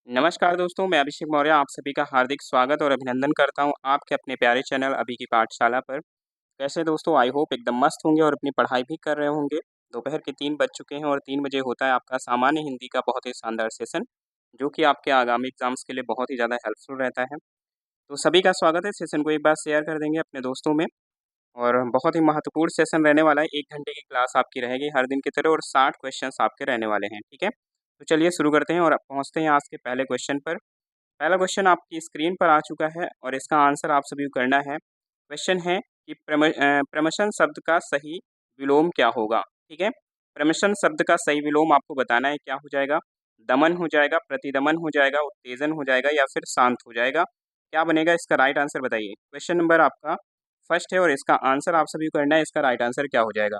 नमस्कार दोस्तों, मैं अभिषेक मौर्य आप सभी का हार्दिक स्वागत और अभिनंदन करता हूं आपके अपने प्यारे चैनल अभी की पाठशाला पर। कैसे दोस्तों, आई होप एकदम मस्त होंगे और अपनी पढ़ाई भी कर रहे होंगे। दोपहर के 3 बज चुके हैं और 3 बजे होता है आपका सामान्य हिंदी का बहुत ही शानदार सेशन, जो कि आपके आगामी एग्ज़ाम्स के लिए बहुत ही ज़्यादा हेल्पफुल रहता है। तो सभी का स्वागत है, सेशन को एक बार शेयर कर देंगे अपने दोस्तों में और बहुत ही महत्वपूर्ण सेशन रहने वाला है। 1 घंटे की क्लास आपकी रहेगी हर दिन की तरह और 60 क्वेश्चंस आपके रहने वाले हैं, ठीक है? तो चलिए शुरू करते हैं और अब पहुँचते हैं आज के पहले क्वेश्चन पर। पहला क्वेश्चन आपकी स्क्रीन पर आ चुका है और इसका आंसर आप सभी को करना है। क्वेश्चन है कि प्रमोशन शब्द का सही विलोम क्या होगा? ठीक है? प्रमोशन शब्द का सही विलोम आपको बताना है, क्या हो जाएगा? दमन हो जाएगा, प्रतिदमन हो जाएगा, उत्तेजन हो जाएगा या फिर शांत हो जाएगा? क्या बनेगा इसका राइट आंसर बताइए। क्वेश्चन नंबर आपका फर्स्ट है और इसका आंसर आप सभी को करना है, इसका राइट आंसर क्या हो जाएगा?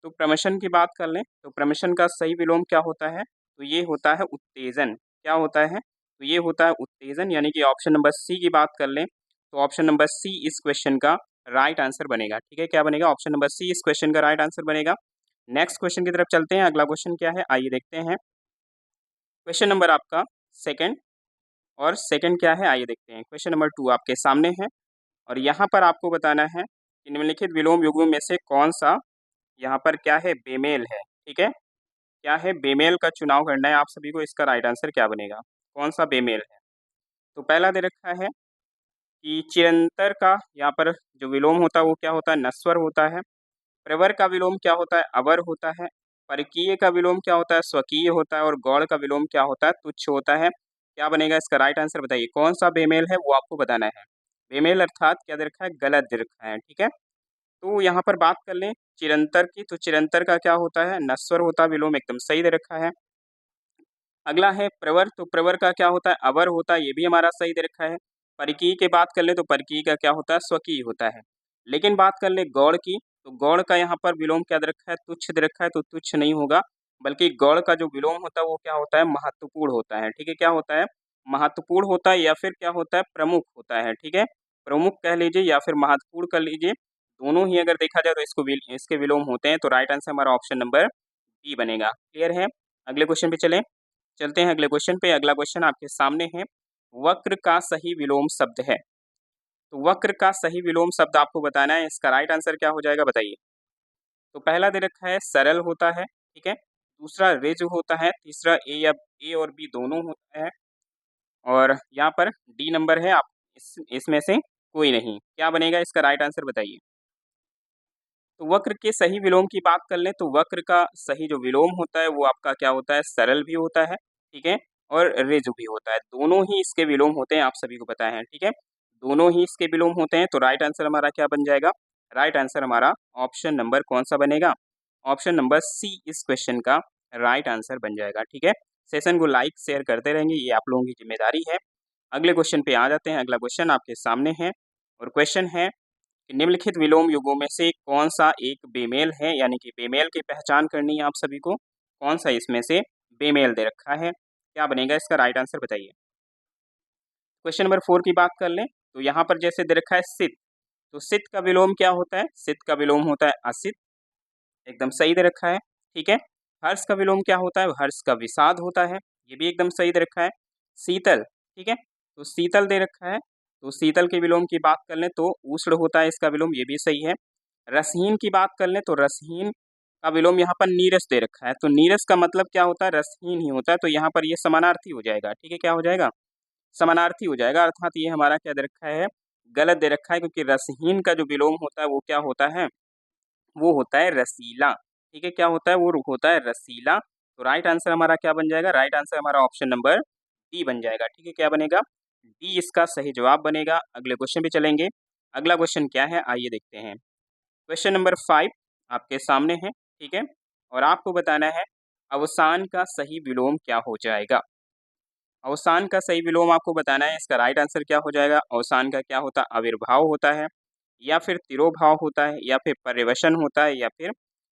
तो प्रमोशन की बात कर लें तो प्रमोशन का सही विलोम क्या होता है? तो ये होता है उत्तेजन। क्या होता है? तो ये होता है उत्तेजन, यानी कि ऑप्शन नंबर सी की बात कर लें तो ऑप्शन नंबर सी इस क्वेश्चन का राइट आंसर बनेगा। ठीक है, क्या बनेगा? ऑप्शन नंबर सी इस क्वेश्चन का राइट आंसर बनेगा। नेक्स्ट क्वेश्चन की तरफ चलते हैं। अगला क्वेश्चन क्या है आइए देखते हैं। क्वेश्चन नंबर आपका सेकंड, और सेकंड क्या है आइए देखते हैं। क्वेश्चन नंबर 2 आपके सामने है और यहाँ पर आपको बताना है कि निम्नलिखित विलोम युग्मों में से कौन सा यहाँ पर क्या है बेमेल है। ठीक है, क्या है बेमेल का चुनाव करना है आप सभी को। इसका राइट आंसर क्या बनेगा? कौन सा बेमेल है? तो पहला दे रखा है कि चिरंतर का यहाँ पर जो विलोम होता है वो क्या होता है? नस्वर होता है। प्रवर का विलोम क्या होता है? अवर होता है। परकीय का विलोम क्या होता है? स्वकीय होता है। और गौड़ का विलोम क्या होता है? तुच्छ होता है। क्या बनेगा इसका राइट आंसर बताइए। कौन सा बेमेल है वो आपको बताना है। बेमेल अर्थात क्या दे रखा है? गलत दे रखा है। ठीक है, तो यहाँ पर बात कर लें चिरंतर की, तो चिरंतर का क्या होता है? नस्वर होता है। विलोम एकदम सही दे रखा है। अगला है प्रवर, तो प्रवर का क्या होता है? अवर होता है। ये भी हमारा सही दे रखा है। परकीय की बात कर ले तो परकीय का क्या होता है? स्वकीय होता है। लेकिन बात कर ले गौड़ की, तो गौड़ का यहाँ पर विलोम क्या दे रखा है? तुच्छ दे रखा है। तो तुच्छ नहीं होगा, बल्कि गौड़ का जो विलोम होता है वो क्या होता है? महत्वपूर्ण होता है। ठीक है, क्या होता है? महत्वपूर्ण होता है या फिर क्या होता है? प्रमुख होता है। ठीक है, प्रमुख कह लीजिए या फिर महत्वपूर्ण कर लीजिए, दोनों ही अगर देखा जाए तो इसके विलोम होते हैं। तो राइट आंसर हमारा ऑप्शन नंबर बी बनेगा। क्लियर है? अगले क्वेश्चन पे चलते हैं अगले क्वेश्चन पे। अगला क्वेश्चन आपके सामने है, वक्र का सही विलोम शब्द है। तो वक्र का सही विलोम शब्द आपको बताना है, इसका राइट आंसर क्या हो जाएगा बताइए। तो पहला दे रखा है सरल होता है। ठीक है, दूसरा रिज होता है, तीसरा ए और बी दोनों होता है और यहाँ पर डी नंबर है। आप इसमें से कोई नहीं। क्या बनेगा इसका राइट आंसर बताइए। तो वक्र के सही विलोम की बात कर लें तो वक्र का सही जो विलोम होता है वो आपका क्या होता है? सरल भी होता है। ठीक है, और ऋजु भी होता है। दोनों ही इसके विलोम होते हैं, आप सभी को पता है। ठीक है, दोनों ही इसके विलोम होते हैं। तो राइट आंसर हमारा क्या बन जाएगा? राइट आंसर हमारा ऑप्शन नंबर कौन सा बनेगा? ऑप्शन नंबर सी इस क्वेश्चन का राइट आंसर बन जाएगा। ठीक है, सेशन को लाइक शेयर करते रहेंगे, ये आप लोगों की जिम्मेदारी है। अगले क्वेश्चन पे आ जाते हैं। अगला क्वेश्चन आपके सामने है और क्वेश्चन है कि निम्नलिखित विलोम युगों में से कौन सा एक बेमेल है, यानी कि बेमेल की पहचान करनी है आप सभी को। कौन सा इसमें से बेमेल दे रखा है? क्या बनेगा इसका राइट आंसर बताइए। क्वेश्चन नंबर 4 की बात कर लें तो यहाँ पर जैसे दे रखा है सित, तो सित का विलोम क्या होता है? सित का विलोम होता है असित। एकदम सही दे रखा है। ठीक है, हर्ष का विलोम क्या होता है? हर्ष का विषाद होता है। ये भी एकदम सही दे रखा है। शीतल, ठीक है, तो शीतल दे रखा है। तो शीतल के विलोम की बात कर लें तो उष्ण होता है इसका विलोम, ये भी सही है। रसहीन की बात कर लें तो रसहीन का विलोम यहाँ पर नीरस दे रखा है। तो नीरस का मतलब क्या होता है? रसहीन ही होता है। तो यहाँ पर ये समानार्थी हो जाएगा। ठीक है, क्या हो जाएगा? समानार्थी हो जाएगा, अर्थात ये हमारा क्या दे रखा है? गलत दे रखा है, क्योंकि रसहीन का जो विलोम होता है वो क्या होता है? वो होता है रसीला। ठीक है, क्या होता है? वो होता है रसीला। तो राइट आंसर हमारा क्या बन जाएगा? राइट आंसर हमारा ऑप्शन नंबर डी बन जाएगा। ठीक है, क्या बनेगा? डी इसका सही जवाब बनेगा। अगले क्वेश्चन पे चलेंगे। अगला क्वेश्चन क्या है आइए देखते हैं। क्वेश्चन नंबर 5 आपके सामने है। ठीक है, और आपको बताना है अवसान का सही विलोम क्या हो जाएगा। अवसान का सही विलोम आपको बताना है, इसका राइट आंसर क्या हो जाएगा। अवसान का क्या होता है? आविर्भाव होता है या फिर तिरोभाव होता है या फिर पर्यवसन होता है या फिर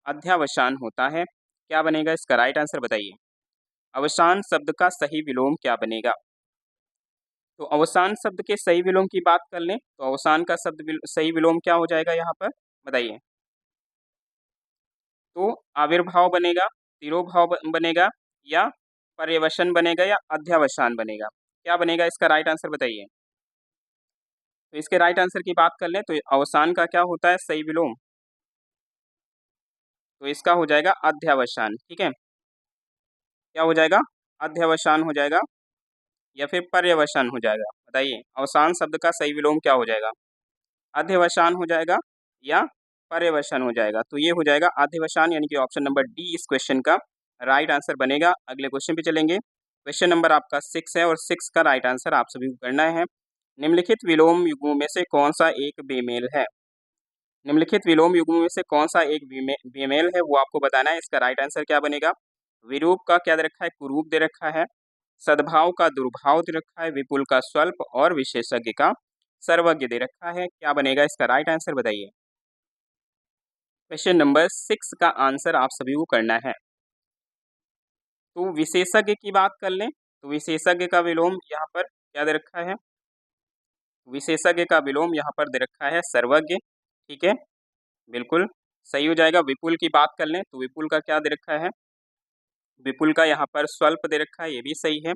अध्यावसान होता है। क्या बनेगा इसका राइट आंसर बताइए। अवसान शब्द का सही विलोम क्या बनेगा? तो अवसान शब्द के सही विलोम की बात कर लें तो अवसान का सही विलोम क्या हो जाएगा यहाँ पर बताइए। तो आविर्भाव बनेगा, तिरोभाव बनेगा या पर्यवसान बनेगा या अध्यवसान बनेगा? क्या बनेगा इसका राइट आंसर बताइए। तो इसके राइट आंसर की बात कर लें तो अवसान का क्या होता है सही विलोम, तो इसका हो जाएगा अध्यवसान। ठीक है, क्या हो जाएगा? अध्यवसान हो जाएगा या फिर पर्यवसान हो जाएगा? बताइए अवसान शब्द का सही विलोम क्या हो जाएगा? अध्यवसान हो जाएगा या पर्यवसान हो जाएगा? तो ये हो जाएगा अध्यवसान, यानी कि ऑप्शन नंबर डी इस क्वेश्चन का राइट आंसर बनेगा। अगले क्वेश्चन पे चलेंगे। क्वेश्चन नंबर आपका 6 है और 6 का राइट आंसर आप सभी को करना है। निम्नलिखित विलोम युग्मों में से कौन सा एक बेमेल है? निम्नलिखित विलोम युग्मों में से कौन सा एक बेमेल है वो आपको बताना है। इसका राइट आंसर क्या बनेगा? विरूप का क्या दे रखा है? कुरूप दे रखा है। सद्भाव का दुर्भाव दे रखा है। विपुल का स्वल्प और विशेषज्ञ का सर्वज्ञ दे रखा है। क्या बनेगा इसका राइट आंसर बताइए। क्वेश्चन नंबर 6 का आंसर आप सभी को करना है। तो विशेषज्ञ की बात कर लें तो विशेषज्ञ का विलोम यहाँ पर क्या दे रखा है? विशेषज्ञ का विलोम यहाँ पर दे रखा है सर्वज्ञ। ठीक है, बिल्कुल सही हो जाएगा। विपुल की बात कर लें तो विपुल का क्या दे रखा है? विपुल का यहाँ पर स्वल्प दे रखा है, ये भी सही है।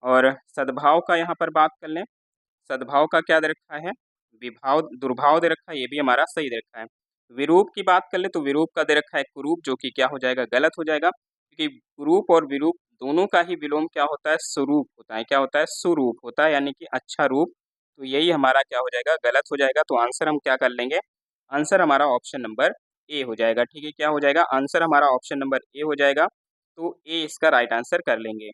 और सद्भाव का यहाँ पर बात कर लें, सद्भाव का क्या दे रखा है? विभाव दुर्भाव दे रखा है, ये भी हमारा सही दे रखा है। विरूप की बात कर ले तो विरूप का दे रखा है कुरूप, जो कि क्या हो जाएगा? गलत हो जाएगा, क्योंकि कुरूप और विरूप दोनों का ही विलोम क्या होता है? स्वरूप होता है। क्या होता है? सुरूप होता है, यानी कि अच्छा रूप। तो यही हमारा क्या हो जाएगा? गलत हो जाएगा। तो आंसर हम क्या कर लेंगे? आंसर हमारा ऑप्शन नंबर ए हो जाएगा। ठीक है, क्या हो जाएगा? आंसर हमारा ऑप्शन नंबर ए हो जाएगा। तो ए इसका राइट आंसर कर लेंगे।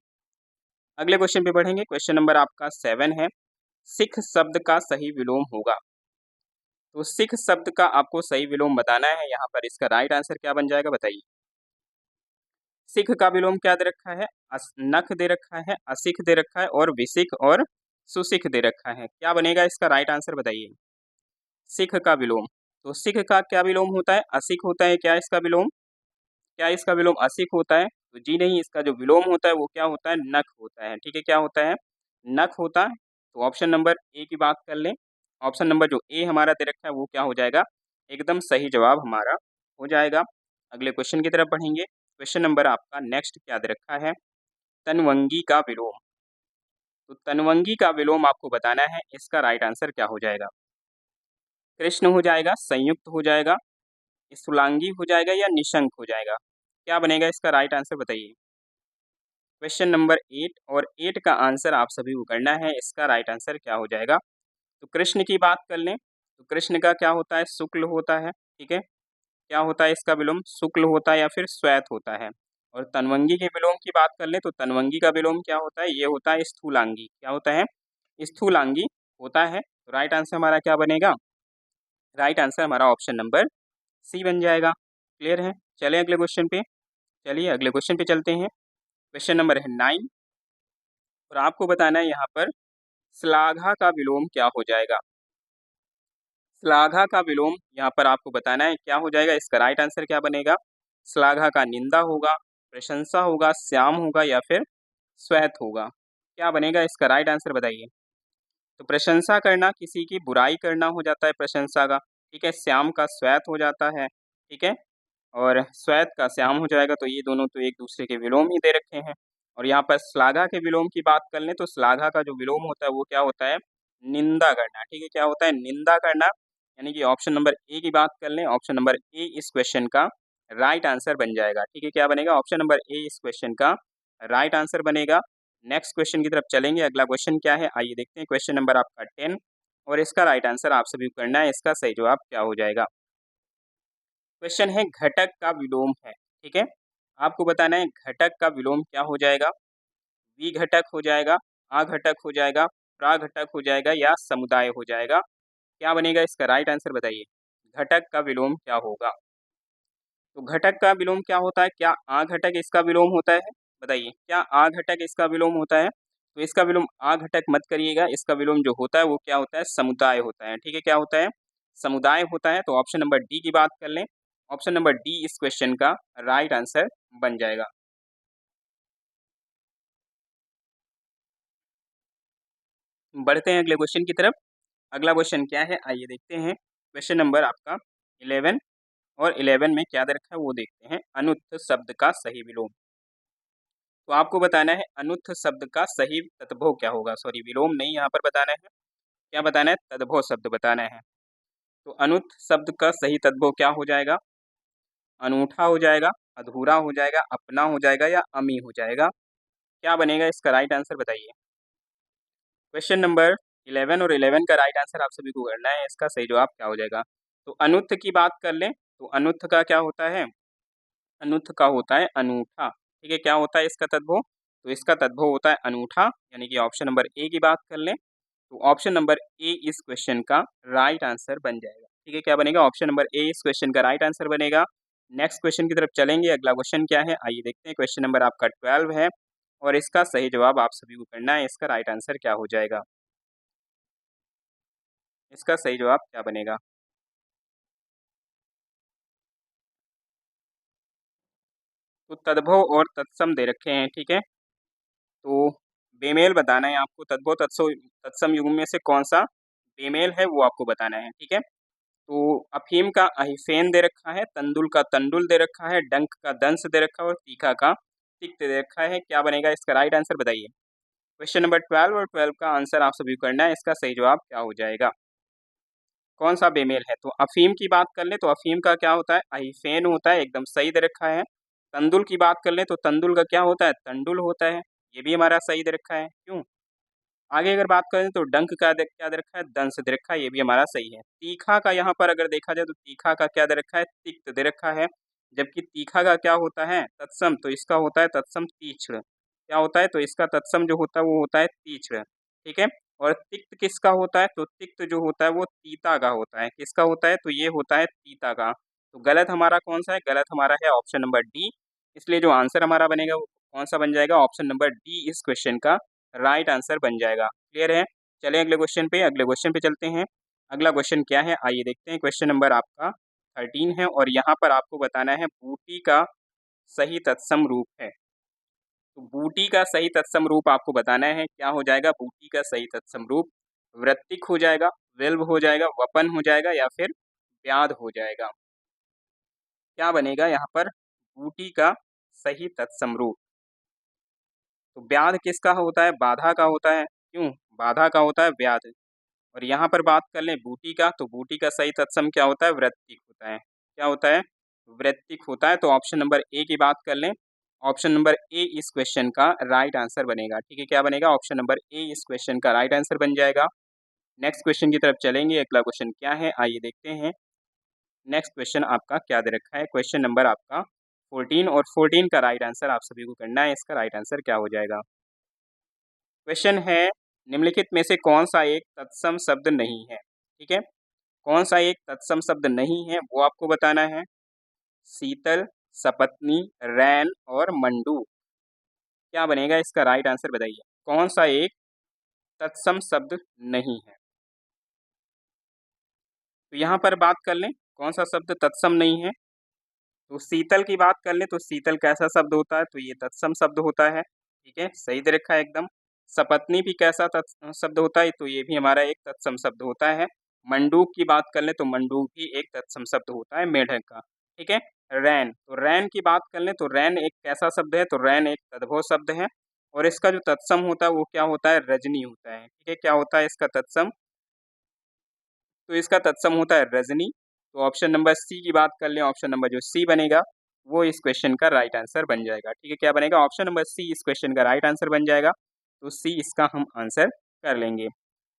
अगले क्वेश्चन पे बढ़ेंगे। क्वेश्चन नंबर आपका 7 है। सिख शब्द का सही विलोम होगा। तो सिख शब्द का आपको सही विलोम बताना है। यहाँ पर इसका राइट आंसर क्या बन जाएगा बताइए। सिख का विलोम क्या दे रखा है? नख दे रखा है, असिख दे रखा है और विसिख और सुसिख दे रखा है। क्या बनेगा इसका राइट आंसर बताइए। सिख का विलोम, तो सिख का क्या विलोम होता है? असिख होता है। क्या इसका विलोम? क्या इसका विलोम असिख होता है? तो जी नहीं, इसका जो विलोम होता है वो क्या होता है? नख होता है। ठीक है, क्या होता है? नख होता है। तो ऑप्शन नंबर ए की बात कर लें। ऑप्शन नंबर जो ए हमारा दे रखा है वो क्या हो जाएगा? एकदम सही जवाब हमारा हो जाएगा। अगले क्वेश्चन की तरफ बढ़ेंगे। क्वेश्चन नंबर आपका नेक्स्ट क्या दे रखा है? तनवंगी का विलोम। तो तनवंगी का विलोम आपको बताना है। इसका राइट आंसर क्या हो जाएगा? कृष्ण हो जाएगा, संयुक्त हो जाएगा, स्थूलांगी हो जाएगा या निशंक हो जाएगा? क्या बनेगा इसका राइट आंसर बताइए। क्वेश्चन नंबर 8 और 8 का आंसर आप सभी को करना है। इसका राइट आंसर क्या हो जाएगा? तो कृष्ण की बात कर लें तो कृष्ण का क्या होता है? शुक्ल होता है। ठीक है, क्या होता है इसका विलोम? शुक्ल होता है या फिर श्वेत होता है। और तनवंगी के विलोम की बात कर लें तो तनवंगी का विलोम क्या होता है? ये होता है स्थूलांगी। क्या होता है? स्थूलांगी होता है। तो राइट आंसर हमारा क्या बनेगा? राइट आंसर हमारा ऑप्शन नंबर सी बन जाएगा। क्लियर है? चलें अगले क्वेश्चन पे। चलिए अगले क्वेश्चन पे चलते हैं। क्वेश्चन नंबर है 9 और आपको बताना है यहाँ पर श्लाघा का विलोम क्या हो जाएगा। श्लाघा का विलोम यहाँ पर आपको बताना है क्या हो जाएगा। इसका राइट आंसर क्या बनेगा? श्लाघा का निंदा होगा, प्रशंसा होगा, श्याम होगा या फिर श्वेत होगा? क्या बनेगा इसका राइट आंसर बताइए। तो प्रशंसा करना किसी की बुराई करना हो जाता है प्रशंसा का। ठीक है, श्याम का श्वेत हो जाता है। ठीक है, और श्वेत का श्याम हो जाएगा। तो ये दोनों तो एक दूसरे के विलोम ही दे रखे हैं। और यहाँ पर श्लाघा के विलोम की बात कर लें तो श्लाघा का जो विलोम होता है वो क्या होता है? निंदा करना। ठीक है, क्या होता है? निंदा करना। यानी कि ऑप्शन नंबर ए की बात कर लें, ऑप्शन नंबर ए इस क्वेश्चन का राइट आंसर बन जाएगा। ठीक है, क्या बनेगा? ऑप्शन नंबर ए इस क्वेश्चन का राइट आंसर बनेगा। नेक्स्ट क्वेश्चन की तरफ चलेंगे। अगला क्वेश्चन क्या है आइए देखते हैं। क्वेश्चन नंबर आपका 10 और इसका राइट आंसर आप सभी को करना है। इसका सही जवाब क्या हो जाएगा? क्वेश्चन है घटक का विलोम है। ठीक है, आपको बताना है घटक का विलोम क्या हो जाएगा। विघटक हो जाएगा, आघटक हो जाएगा, प्राघटक हो जाएगा या समुदाय हो जाएगा? क्या बनेगा इसका राइट आंसर बताइए। घटक का विलोम क्या होगा? तो घटक का विलोम क्या होता है? क्या आघटक इसका विलोम होता है? बताइए, क्या आघटक इसका विलोम होता है? तो इसका विलोम आघटक मत करिएगा। इसका विलोम जो होता है वो क्या होता है? समुदाय होता है। ठीक है, क्या होता है? समुदाय होता है। तो ऑप्शन नंबर डी की बात कर लें। ऑप्शन नंबर डी इस क्वेश्चन का राइट आंसर बन जाएगा। बढ़ते हैं अगले क्वेश्चन की तरफ। अगला क्वेश्चन क्या है आइए देखते हैं। क्वेश्चन नंबर आपका 11 और 11 में क्या दे रखा है वो देखते हैं। अनुत्थ शब्द का सही विलोम। तो आपको बताना है अनुत्थ शब्द का सही तद्भव क्या होगा, सॉरी विलोम नहीं यहाँ पर बताना है, क्या बताना है, तद्भव शब्द बताना है। तो अनुत्थ शब्द का सही तद्भव क्या हो जाएगा, अनूठा हो जाएगा, अधूरा हो जाएगा, अपना हो जाएगा या अमी हो जाएगा, क्या बनेगा इसका राइट आंसर बताइए। क्वेश्चन नंबर 11 और 11 का राइट आंसर आप सभी को करना है, इसका सही जवाब क्या हो जाएगा। तो अनुत्थ की बात कर लें तो अनुत्थ का क्या होता है, अनुत्थ का होता है अनूठा, ठीक है, क्या होता है इसका तद्भव, तो इसका तद्भव होता है अनूठा, यानी कि ऑप्शन नंबर ए की बात कर लें तो ऑप्शन नंबर ए इस क्वेश्चन का राइट आंसर बन जाएगा, ठीक है, क्या बनेगा, ऑप्शन नंबर ए इस क्वेश्चन का राइट आंसर बनेगा। नेक्स्ट क्वेश्चन की तरफ चलेंगे, अगला क्वेश्चन क्या है आइए देखते हैं, क्वेश्चन नंबर आपका 12 है और इसका सही जवाब आप सभी को करना है, इसका राइट आंसर क्या हो जाएगा, इसका सही जवाब क्या बनेगा। तो तद्भव और तत्सम दे रखे हैं, ठीक है, तो बेमेल बताना है आपको, तद्भव तत्सम युग्म में से कौन सा बेमेल है वो आपको बताना है, ठीक है। तो अफीम का अहिफेन दे रखा है, तंदुल का तंडुल दे रखा है, डंक का दंस दे रखा है और तीखा का तिक्त दे रखा है, क्या बनेगा इसका राइट आंसर बताइए। क्वेश्चन नंबर 12 और 12 का आंसर आप सभी को करना है, इसका सही जवाब क्या हो जाएगा, कौन सा बेमेल है। तो अफीम की बात कर ले तो अफीम का क्या होता है, अहिफेन होता है, एकदम सही दे रखा है। तंदुल की बात कर ले तो तंदुल का क्या होता है, तंडुल होता है, ये भी हमारा सही दे रखा है, क्यों। आगे अगर बात करें तो डंक का क्या दे रखा है, दंश दे रखा है, ये भी हमारा सही है। तीखा का यहाँ पर अगर देखा जाए तो तीखा का क्या दे रखा है, तिक्त दे रखा है, जबकि तीखा का क्या होता है तत्सम, तो इसका होता है तत्सम तीक्ष्ण, क्या होता है, तो इसका तत्सम जो होता है वो होता है तीक्ष्ण, ठीक है। और तिक्त किसका होता है, तो तिक्त जो होता है वो तीता का होता है, किसका होता है, तो ये होता है तीता का। तो गलत हमारा कौन सा है, गलत हमारा है ऑप्शन नंबर डी, इसलिए जो आंसर हमारा बनेगा वो कौन सा बन जाएगा, ऑप्शन नंबर डी इस क्वेश्चन का राइट आंसर बन जाएगा, क्लियर है। चलें अगले क्वेश्चन पे चलते हैं। अगला क्वेश्चन क्या है आइए देखते हैं, क्वेश्चन नंबर आपका 13 है और यहाँ पर आपको बताना है बूटी का सही तत्सम रूप है। तो बूटी का सही तत्सम रूप आपको बताना है, क्या हो जाएगा बूटी का सही तत्सम रूप, वृत्तिक हो जाएगा, विल्व हो जाएगा, वपन हो जाएगा या फिर व्याध हो जाएगा, क्या बनेगा यहाँ पर बूटी का सही तत्सम रूप। तो व्याध किसका होता है, बाधा का होता है, क्यों, बाधा का होता है व्याध। और यहाँ पर बात कर लें बूटी का तो बूटी का सही तत्सम क्या होता है, वृत्तिक होता है, क्या होता है, वृत्तिक होता है। तो ऑप्शन नंबर ए की बात कर लें, ऑप्शन नंबर ए इस क्वेश्चन का राइट आंसर बनेगा, ठीक है, क्या बनेगा, ऑप्शन नंबर ए इस क्वेश्चन का राइट आंसर बन जाएगा। नेक्स्ट क्वेश्चन की तरफ चलेंगे, अगला क्वेश्चन क्या है आइए देखते हैं। नेक्स्ट क्वेश्चन आपका क्या दे रखा है, क्वेश्चन नंबर आपका 14 और 14 का राइट आंसर आप सभी को करना है, इसका राइट आंसर क्या हो जाएगा। क्वेश्चन है निम्नलिखित में से कौन सा एक तत्सम शब्द नहीं है, ठीक है, कौन सा एक तत्सम शब्द नहीं है वो आपको बताना है। शीतल, सपत्नी, रैन और मंडू, क्या बनेगा इसका राइट आंसर बताइए, कौन सा एक तत्सम शब्द नहीं है। तो यहाँ पर बात कर लें कौन सा शब्द तत्सम नहीं है, तो शीतल की बात कर लें तो शीतल कैसा शब्द होता है, तो ये तत्सम शब्द होता है, ठीक है, सही दे रखा है एकदम। सपत्नी भी कैसा शब्द होता है, तो ये भी हमारा एक तत्सम शब्द होता है। मंडूक की बात कर लें तो मंडूक भी एक तत्सम शब्द होता है मेढक का, ठीक है। रैन, तो रैन की बात कर लें तो रैन एक कैसा शब्द है, तो रैन एक तद्भव शब्द है और इसका जो तत्सम होता है वो क्या होता है, रजनी होता है, ठीक है, क्या होता है इसका तत्सम, तो इसका तत्सम होता है रजनी। तो ऑप्शन नंबर सी की बात कर लें, ऑप्शन नंबर जो सी बनेगा वो इस क्वेश्चन का राइट आंसर बन जाएगा, ठीक है, क्या बनेगा, ऑप्शन नंबर सी इस क्वेश्चन का राइट आंसर बन जाएगा। तो सी इसका हम आंसर कर लेंगे।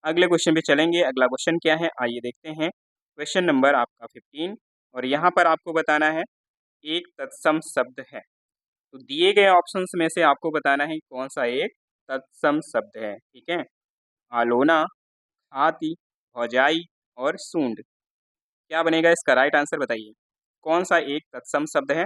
अगले क्वेश्चन पे चलेंगे, अगला क्वेश्चन क्या है आइए देखते हैं। क्वेश्चन नंबर आपका 15 और यहाँ पर आपको बताना है एक तत्सम शब्द है, तो दिए गए ऑप्शंस में से आपको बताना है कौन सा एक तत्सम शब्द है, ठीक है। आलोना, हाथी, भौजाई और सूंड, क्या बनेगा इसका राइट आंसर बताइए, कौन सा एक तत्सम शब्द है।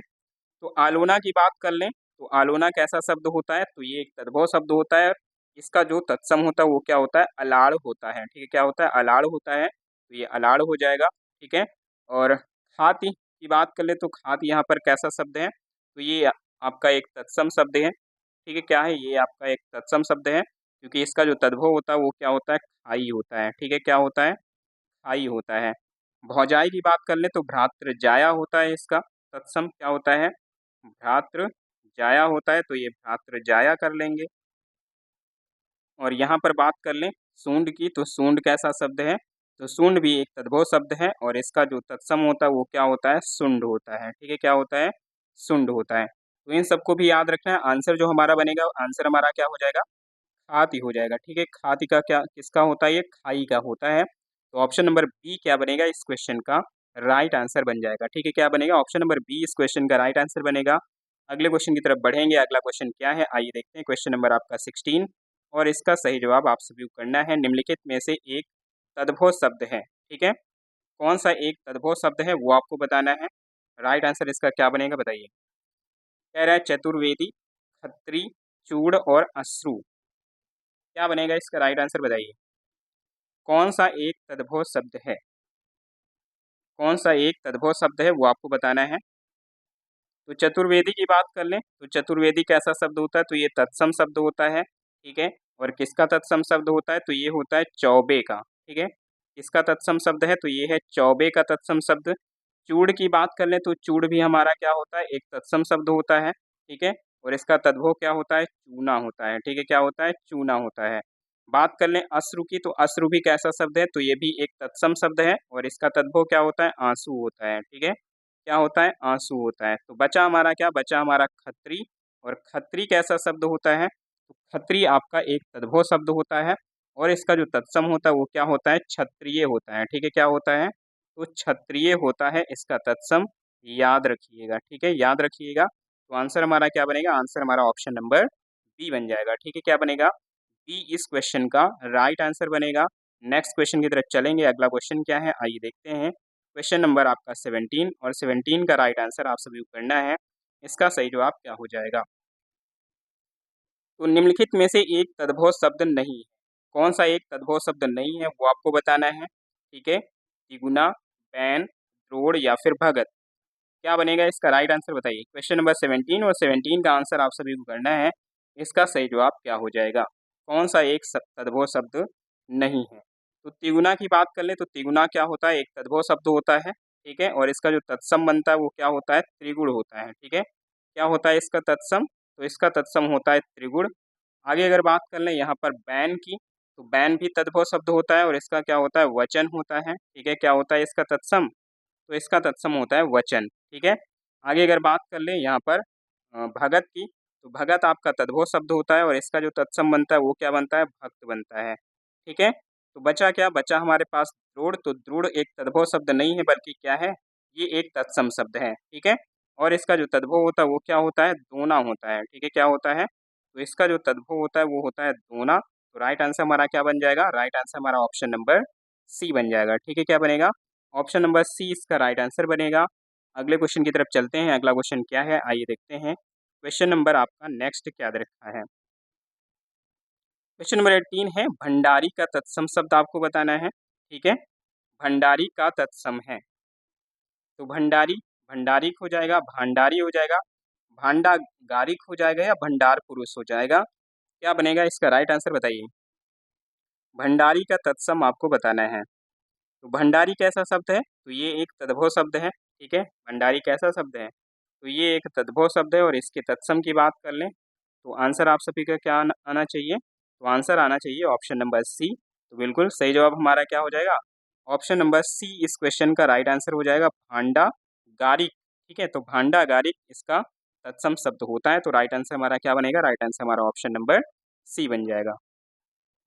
तो आलोना की बात कर लें तो आलोना कैसा शब्द होता है, तो ये एक तद्भव शब्द होता है, इसका जो तत्सम होता है वो क्या होता है, अलाड़ होता है, ठीक है, क्या होता है, अलाड़ होता है, तो ये अलाड़ हो जाएगा, ठीक है। और खाती की बात कर ले तो खाती यहाँ पर कैसा शब्द है, तो ये आपका एक तत्सम शब्द है, ठीक है, क्या है, ये आपका एक तत्सम शब्द है क्योंकि इसका जो तद्भव होता है वो क्या होता है, खाई होता है, ठीक है, क्या होता है, खाई होता है। भौजाई की बात कर ले तो भ्रातृजाया होता है, इसका तत्सम क्या होता है, भ्रातृजाया, जाया होता है तो ये भ्रातृ जाया कर लेंगे। और यहाँ पर बात कर लें सूंड की, तो सूंड कैसा शब्द है? तो सूंड भी एक तद्भव शब्द है और इसका जो तत्सम होता है वो क्या होता है? सुंड होता है। ठीक है, क्या होता है? सुंड होता है। तो इन सबको भी याद रखना है। आंसर जो हमारा बनेगा, आंसर हमारा क्या हो जाएगा? खाती हो जाएगा। ठीक है, खाती का क्या किसका होता है? ये खाई का होता है। तो ऑप्शन नंबर बी क्या बनेगा इस क्वेश्चन का? राइट आंसर बन जाएगा। ठीक है, क्या बनेगा? ऑप्शन नंबर बी इस क्वेश्चन का राइट आंसर बनेगा। अगले क्वेश्चन की तरफ बढ़ेंगे। अगला क्वेश्चन क्या है, आइए देखते हैं। क्वेश्चन नंबर आपका 16 और इसका सही जवाब आप सभी को करना है। निम्नलिखित में से एक तद्भव शब्द है। ठीक है, कौन सा एक तद्भव शब्द है वो आपको बताना है। राइट आंसर इसका क्या बनेगा बताइए। कह रहा है चतुर्वेदी, खत्री, चूड़ और अश्रु। क्या बनेगा इसका राइट आंसर बताइए। कौन सा एक तद्भव शब्द है? कौन सा एक तद्भव शब्द है वो आपको बताना है। तो चतुर्वेदी की बात कर लें तो चतुर्वेदी कैसा शब्द होता है? तो ये तत्सम शब्द होता है। ठीक है, और किसका तत्सम शब्द होता है? तो ये होता है चौबे का। ठीक है, किसका तत्सम शब्द है? तो ये है चौबे का तत्सम शब्द। चूड़ की बात कर लें तो चूड़ भी हमारा क्या होता है? एक तत्सम शब्द होता है। ठीक है, और इसका तद्भव क्या होता है? चूना होता है। ठीक है, क्या होता है? चूना होता है। बात कर लें अश्रु की, तो अश्रु भी कैसा शब्द है? तो ये भी एक तत्सम शब्द है और इसका तद्भव क्या होता है? आंसू होता है। ठीक है, क्या होता है? आंसू होता है। तो बचा हमारा क्या? बचा हमारा खत्री। और खत्री कैसा शब्द होता है? तो खत्री आपका एक तद्भव शब्द होता है और इसका जो तत्सम होता है वो क्या होता है? क्षत्रिय होता है। ठीक है, क्या होता है? तो क्षत्रिय होता है इसका तत्सम। याद रखिएगा। ठीक है, याद रखिएगा। तो आंसर हमारा क्या बनेगा? आंसर हमारा ऑप्शन नंबर बी बन जाएगा। ठीक है, क्या बनेगा? बी इस क्वेश्चन का राइट आंसर बनेगा। नेक्स्ट क्वेश्चन की तरफ चलेंगे। अगला क्वेश्चन क्या है आइए देखते हैं। क्वेश्चन नंबर आपका 17 और 17 का राइट आंसर आप सभी को करना है। इसका सही जवाब क्या हो जाएगा? तो निम्नलिखित में से एक तद्भव शब्द नहीं है। कौन सा एक तद्भव शब्द नहीं है वो आपको बताना है। ठीक है, तिगुना, बैन, द्रोण या फिर भगत। क्या बनेगा इसका राइट आंसर बताइए। क्वेश्चन नंबर 17 और 17 का आंसर आप सभी को करना है। इसका सही जवाब क्या हो जाएगा? कौन सा एक तद्भव शब्द नहीं है? तो तिगुना की बात कर ले तो तिगुना क्या होता है? एक तद्भव शब्द होता है। ठीक है, और इसका जो तत्सम बनता है वो क्या होता है? त्रिगुण होता है। ठीक है, क्या होता है इसका तत्सम? तो इसका तत्सम होता है त्रिगुण। आगे अगर बात कर लें यहाँ पर बैन की, तो बैन भी तद्भव शब्द होता है और इसका क्या होता है? वचन होता है। ठीक है, क्या होता है इसका तत्सम? तो इसका तत्सम होता है वचन। ठीक है, आगे अगर बात कर लें यहाँ पर भगत की, तो भगत आपका तद्भव शब्द होता है और इसका जो तत्सम बनता है वो क्या बनता है? भक्त बनता है। ठीक है, तो बचा क्या? बचा हमारे पास द्रोड़। तो द्रोड़ एक तद्भव शब्द नहीं है बल्कि क्या है? ये एक तत्सम शब्द है। ठीक है, और इसका जो तद्भव होता है वो क्या होता है? दोना होता है। ठीक है, क्या होता है? तो इसका जो तद्भव होता है वो होता है दोना। तो राइट आंसर हमारा क्या बन जाएगा? राइट आंसर हमारा ऑप्शन नंबर सी बन जाएगा। ठीक है, क्या बनेगा? ऑप्शन नंबर सी इसका राइट आंसर बनेगा। अगले क्वेश्चन की तरफ चलते हैं। अगला क्वेश्चन क्या है आइए देखते हैं। क्वेश्चन नंबर आपका नेक्स्ट क्या दे रखा है। क्वेश्चन नंबर 18 है भंडारी का तत्सम शब्द आपको बताना है। ठीक है, भंडारी का तत्सम है। तो भंडारी भंडारिक हो जाएगा, भांडारी हो जाएगा, भांडा गारिक हो जाएगा या भंडार पुरुष हो जाएगा। क्या बनेगा इसका राइट आंसर बताइए। भंडारी का तत्सम आपको बताना है। तो भंडारी कैसा शब्द है? तो ये एक तद्भव शब्द है। ठीक है, भंडारी कैसा शब्द है? तो ये एक तद्भव शब्द है और इसके तत्सम की बात कर लें तो आंसर आप सभी का क्या आना चाहिए? तो आंसर आना चाहिए ऑप्शन नंबर सी। तो बिल्कुल सही जवाब हमारा क्या हो जाएगा? ऑप्शन नंबर सी इस क्वेश्चन का राइट आंसर हो जाएगा, भांडा गारिक। ठीक है, तो भांडा गारिक इसका तत्सम शब्द होता है। तो राइट आंसर हमारा क्या बनेगा? राइट आंसर हमारा ऑप्शन नंबर सी बन जाएगा।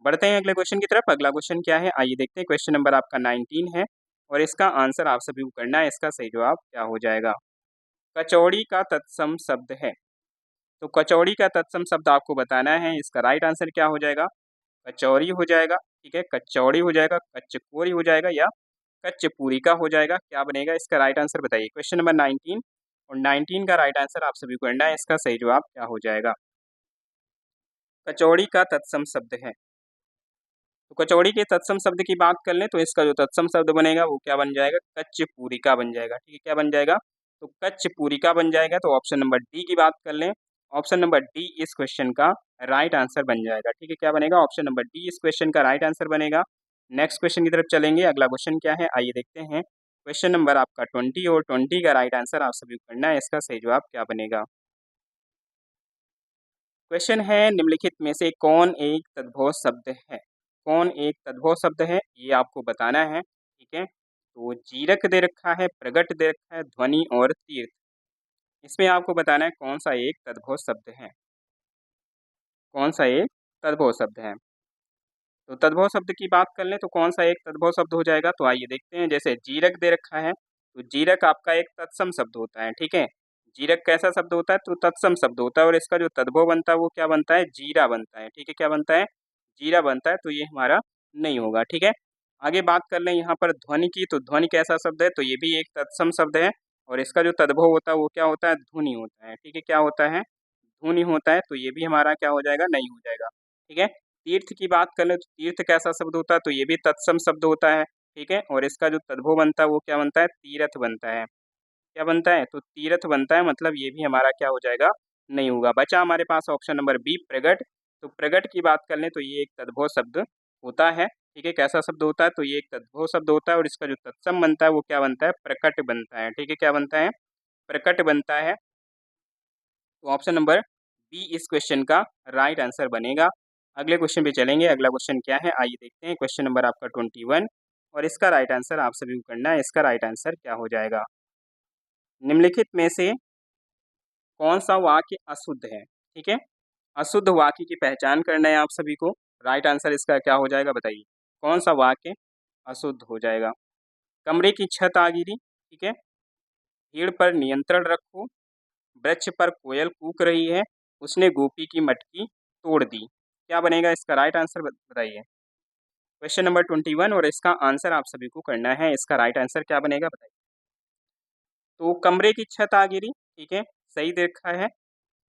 बढ़ते हैं अगले क्वेश्चन की तरफ। अगला क्वेश्चन क्या है आइए देखते हैं। क्वेश्चन नंबर आपका 19 है और इसका आंसर आप सभी को करना है। इसका सही जवाब क्या हो जाएगा? कचौड़ी का तत्सम शब्द है। तो कचौड़ी का तत्सम शब्द आपको बताना है। इसका राइट आंसर क्या हो जाएगा? कचौरी हो जाएगा। ठीक है, कचौड़ी हो जाएगा, कचकोरी हो जाएगा या कचपूरी का हो जाएगा। क्या बनेगा इसका राइट आंसर बताइए। क्वेश्चन नंबर 19 और 19 का राइट आंसर आप सभी को करना है। इसका सही जवाब क्या हो जाएगा? कचौड़ी का तत्सम शब्द है। तो कचौड़ी के तत्सम शब्द की बात कर लें तो इसका जो तत्सम शब्द बनेगा वो क्या बन जाएगा? कचपूरिका बन जाएगा। ठीक है, क्या बन जाएगा? तो कचपूरिका बन जाएगा। तो ऑप्शन नंबर डी की बात कर लें, ऑप्शन नंबर डी इस क्वेश्चन का राइट आंसर बन जाएगा। ठीक है, क्या बनेगा? ऑप्शन नंबर डी इस क्वेश्चन का राइट आंसर बनेगा। नेक्स्ट क्वेश्चन की तरफ चलेंगे। अगला क्वेश्चन क्या है आइए देखते हैं। क्वेश्चन नंबर आपका 20 और 20 का राइट आंसर आप सभी को करना है। इसका सही जवाब क्या बनेगा? क्वेश्चन है निम्नलिखित में से कौन एक तद्भव शब्द है? कौन एक तद्भव शब्द है ये आपको बताना है, ठीक है? तो जीरक दे रखा है, प्रगट दे रखा है, ध्वनि और तीर्थ। इसमें आपको बताना है कौन सा एक तद्भव शब्द है, कौन सा एक तद्भव शब्द है। तो तद्भव शब्द की बात कर लें तो कौन सा एक तद्भव शब्द हो जाएगा, तो आइए देखते हैं। जैसे जीरक दे रखा है, तो जीरक आपका एक तत्सम शब्द होता है, ठीक है? जीरक कैसा शब्द होता है, तो तत्सम शब्द होता है और इसका जो तद्भव बनता है वो क्या बनता है, जीरा बनता है, ठीक है? क्या बनता है, जीरा बनता है, तो ये हमारा नहीं होगा, ठीक है? आगे बात कर लें यहाँ पर ध्वनि की, तो ध्वनि कैसा शब्द है, तो ये भी एक तत्सम शब्द है और इसका जो तद्भव होता है वो क्या होता है, ध्वनि होता है, ठीक है? क्या होता है, ध्वनि होता है, तो ये भी हमारा क्या हो जाएगा, नहीं हो जाएगा, ठीक है? तीर्थ की बात कर लें तो तीर्थ कैसा शब्द होता है, तो ये भी तत्सम शब्द होता है, ठीक है? और इसका जो तद्भव बनता है वो क्या बनता है, तीरथ बनता है। क्या बनता है, तो तीरथ बनता है, मतलब ये भी हमारा क्या हो जाएगा, नहीं होगा। बचा हमारे पास ऑप्शन नंबर बी प्रगट। तो प्रगट की बात कर लें तो ये एक तद्भव शब्द होता है, ठीक है? कैसा शब्द होता है, तो ये एक तद्भव शब्द होता है और इसका जो तत्सम बनता है वो क्या बनता है, प्रकट बनता है, ठीक है? क्या बनता है, प्रकट बनता है। तो ऑप्शन नंबर बी इस क्वेश्चन का राइट आंसर बनेगा। अगले क्वेश्चन पे चलेंगे। अगला क्वेश्चन क्या है, आइए देखते हैं। क्वेश्चन नंबर आपका 21 और इसका राइट आंसर आप सभी को करना है। इसका राइट आंसर क्या हो जाएगा, निम्नलिखित में से कौन सा वाक्य अशुद्ध है, ठीक है? अशुद्ध वाक्य की पहचान करना है आप सभी को। राइट आंसर इसका क्या हो जाएगा, बताइए कौन सा वाक्य अशुद्ध हो जाएगा। कमरे की छत आ गिरी, ठीक है? भीड़ पर नियंत्रण रखो, वृक्ष पर कोयल कूक रही है, उसने गोपी की मटकी तोड़ दी। क्या बनेगा इसका राइट आंसर, बताइए। क्वेश्चन नंबर 21 और इसका आंसर आप सभी को करना है। इसका राइट आंसर क्या बनेगा, बताइए। तो कमरे की छत आ गिरी, ठीक है, सही दे रखा है।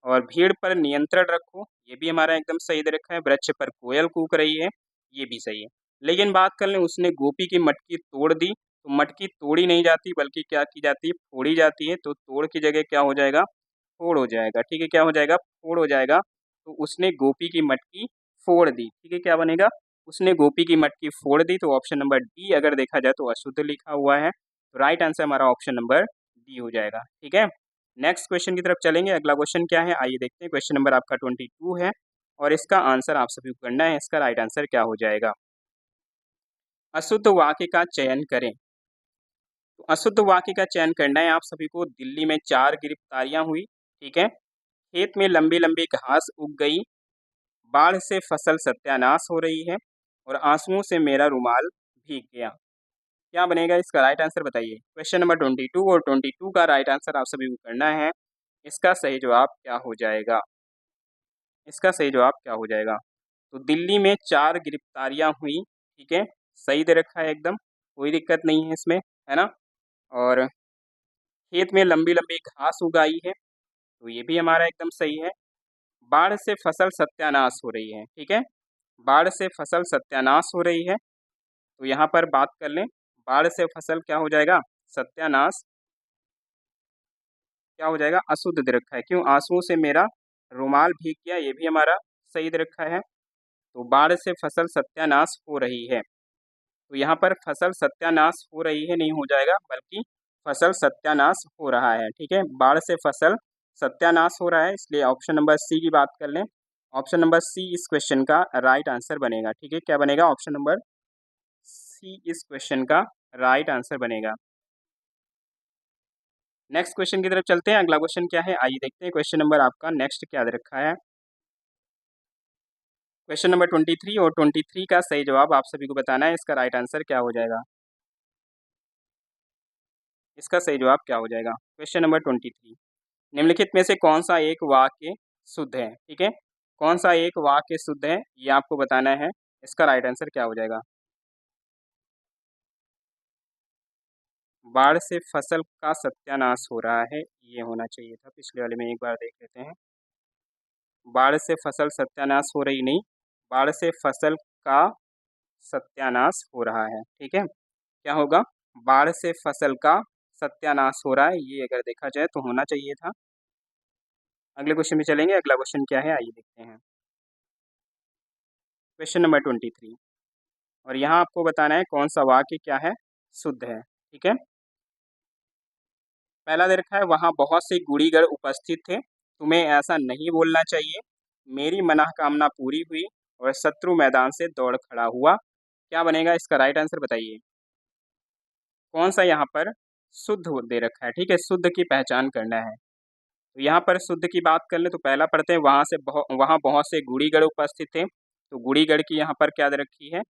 और भीड़ पर नियंत्रण रखो, ये भी हमारा एकदम सही दे रखा है। वृक्ष पर कोयल कूक रही है, ये भी सही है। लेकिन बात कर लें उसने गोपी की मटकी तोड़ दी, तो मटकी तोड़ी नहीं जाती बल्कि क्या की जाती है, फोड़ी जाती है। तो तोड़ की जगह क्या हो जाएगा, फोड़ हो जाएगा, ठीक है? क्या हो जाएगा, फोड़ हो जाएगा। तो उसने गोपी की मटकी फोड़ दी, ठीक है? क्या बनेगा, उसने गोपी की मटकी फोड़ दी। तो ऑप्शन नंबर डी अगर देखा जाए तो अशुद्ध लिखा हुआ है, तो राइट आंसर हमारा ऑप्शन नंबर डी हो जाएगा, ठीक है? नेक्स्ट क्वेश्चन की तरफ चलेंगे। अगला क्वेश्चन क्या है, आइए देखते हैं। क्वेश्चन नंबर आपका 22 है और इसका आंसर आप सभी को करना है। इसका राइट आंसर क्या हो जाएगा, अशुद्ध वाक्य का चयन करें। तो अशुद्ध वाक्य का चयन करना है आप सभी को। दिल्ली में 4 गिरफ्तारियां हुई, ठीक है? खेत में लंबी लंबी घास उग गई, बाढ़ से फसल सत्यानाश हो रही है और आंसुओं से मेरा रुमाल भीग गया। क्या बनेगा इसका राइट आंसर, बताइए। क्वेश्चन नंबर 22 और 22 का राइट आंसर आप सभी को करना है। इसका सही जवाब क्या हो जाएगा, इसका सही जवाब क्या हो जाएगा। तो दिल्ली में 4 गिरफ्तारियां हुई, ठीक है, सही दे रखा है एकदम, कोई दिक्कत नहीं है इसमें, है ना? और खेत में लंबी लंबी घास उगाई है, तो ये भी हमारा एकदम सही है। बाढ़ से फसल सत्यानाश हो रही है, ठीक है? बाढ़ से फसल सत्यानाश हो रही है, तो यहाँ पर बात कर लें, बाढ़ से फसल क्या हो जाएगा, सत्यानाश। क्या हो जाएगा, अशुद्ध दे रखा है। क्यों, आंसुओं से मेरा रुमाल भीग गया, ये भी हमारा सही दे रखा है। तो बाढ़ से फसल सत्यानाश हो रही है, तो यहाँ पर फसल सत्यानाश हो रही है नहीं हो जाएगा, बल्कि फसल सत्यानाश हो रहा है, ठीक है? बाढ़ से फसल सत्यानाश हो रहा है, इसलिए ऑप्शन नंबर सी की बात कर लें। ऑप्शन नंबर सी इस क्वेश्चन का राइट आंसर बनेगा, ठीक है? क्या बनेगा, ऑप्शन नंबर सी इस क्वेश्चन का राइट आंसर बनेगा। नेक्स्ट क्वेश्चन की तरफ चलते हैं। अगला क्वेश्चन क्या है, आइए देखते हैं। क्वेश्चन नंबर आपका नेक्स्ट क्या दे रखा है। क्वेश्चन नंबर 23 और 23 का सही जवाब आप सभी को बताना है। इसका राइट आंसर क्या हो जाएगा, इसका सही जवाब क्या हो जाएगा। क्वेश्चन नंबर 23, निम्नलिखित में से कौन सा एक वाक्य शुद्ध है, ठीक है? कौन सा एक वाक्य शुद्ध है ये आपको बताना है। इसका राइट आंसर क्या हो जाएगा। बाढ़ से फसल का सत्यानाश हो रहा है, ये होना चाहिए था, पिछले वाले में एक बार देख लेते हैं। बाढ़ से फसल सत्यानाश हो रही नहीं, बाढ़ से फसल का सत्यानाश हो रहा है, ठीक है? क्या होगा, बाढ़ से फसल का सत्यानाश हो रहा है, ये अगर देखा जाए तो होना चाहिए था। अगले क्वेश्चन में चलेंगे। अगला क्वेश्चन क्या है, आइए देखते हैं। क्वेश्चन नंबर 23 और यहाँ आपको बताना है कौन सा वाक्य क्या है, शुद्ध है, ठीक है? पहला दे रखा है, वहाँ बहुत से गुड़ीगण उपस्थित थे, तुम्हें ऐसा नहीं बोलना चाहिए। मेरी मनोकामना पूरी हुई और शत्रु मैदान से दौड़ खड़ा हुआ। क्या बनेगा इसका राइट आंसर बताइए। कौन सा यहाँ पर शुद्ध दे रखा है, ठीक है, शुद्ध की पहचान करना है। तो यहाँ पर शुद्ध की बात कर ले तो पहला पढ़ते हैं, वहाँ बहुत से गुड़ीगढ़ उपस्थित थे। तो गुड़ीगढ़ की यहाँ पर क्या दे रखी है,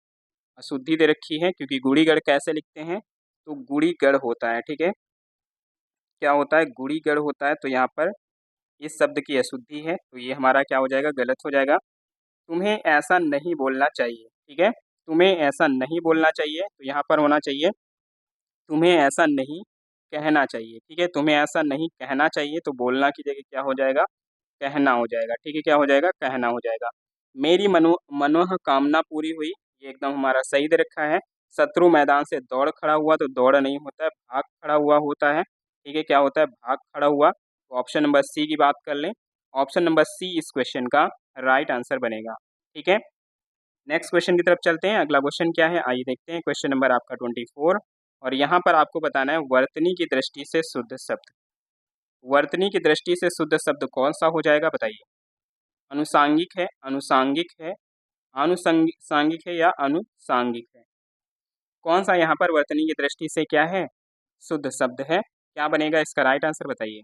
अशुद्धि दे रखी है, क्योंकि गुड़ीगढ़ कैसे लिखते हैं, तो गुड़ीगढ़ होता है, ठीक है, क्या होता है, गुड़ीगढ़ होता है। तो यहाँ पर इस शब्द की अशुद्धि है, तो ये हमारा क्या हो जाएगा, गलत हो जाएगा। तुम्हें ऐसा नहीं बोलना चाहिए, ठीक है, तुम्हें ऐसा नहीं बोलना चाहिए, तो यहाँ पर होना चाहिए तुम्हें ऐसा नहीं कहना चाहिए, ठीक है, तुम्हें ऐसा नहीं कहना चाहिए, तो बोलना की जगह क्या हो जाएगा, कहना हो जाएगा, ठीक है, क्या हो जाएगा, कहना हो जाएगा। मेरी मनोकामना पूरी हुई, ये एकदम हमारा सही दे रखा है। शत्रु मैदान से दौड़ खड़ा हुआ, तो दौड़ नहीं होता है, भाग खड़ा हुआ होता है, ठीक है, क्या होता है, भाग खड़ा हुआ। तो ऑप्शन नंबर सी की बात कर लें, ऑप्शन नंबर सी इस क्वेश्चन का राइट आंसर बनेगा, ठीक है। नेक्स्ट क्वेश्चन की तरफ चलते हैं। अगला क्वेश्चन क्या है, आइए देखते हैं। क्वेश्चन नंबर आपका 24, और यहाँ पर आपको बताना है वर्तनी की दृष्टि से शुद्ध शब्द। वर्तनी की दृष्टि से शुद्ध शब्द कौन सा हो जाएगा बताइए। अनुसांगिक है, अनुसांगिक है, आनुषंगिक है या अनुसांगिक है। कौन सा यहाँ पर वर्तनी की दृष्टि से क्या है, शुद्ध शब्द है। क्या बनेगा इसका राइट आंसर बताइए।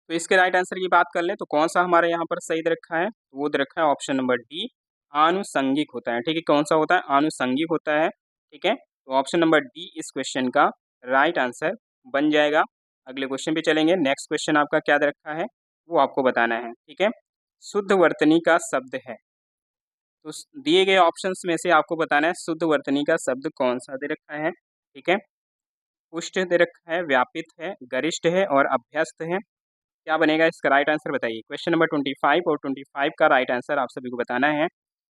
तो इसके राइट आंसर की बात कर लें तो कौन सा हमारे यहाँ पर सही दे रखा है, तो वो दे रखा है ऑप्शन नंबर डी, आनुषंगिक होता है, ठीक है, कौन सा होता है, आनुषंगिक होता है, ठीक है। तो ऑप्शन नंबर डी इस क्वेश्चन का राइट आंसर बन जाएगा। अगले क्वेश्चन पे चलेंगे। नेक्स्ट क्वेश्चन आपका क्या दे रखा है वो आपको बताना है, ठीक है। शुद्ध वर्तनी का शब्द है, तो दिए गए ऑप्शंस में से आपको बताना है शुद्ध वर्तनी का शब्द कौन सा दे रखा है, ठीक है। पुष्ट दे रखा है, व्यापित है, गरिष्ठ है और अभ्यस्त है। क्या बनेगा इसका राइट आंसर बताइए। क्वेश्चन नंबर 25 और 25 का राइट आंसर आप सभी को बताना है।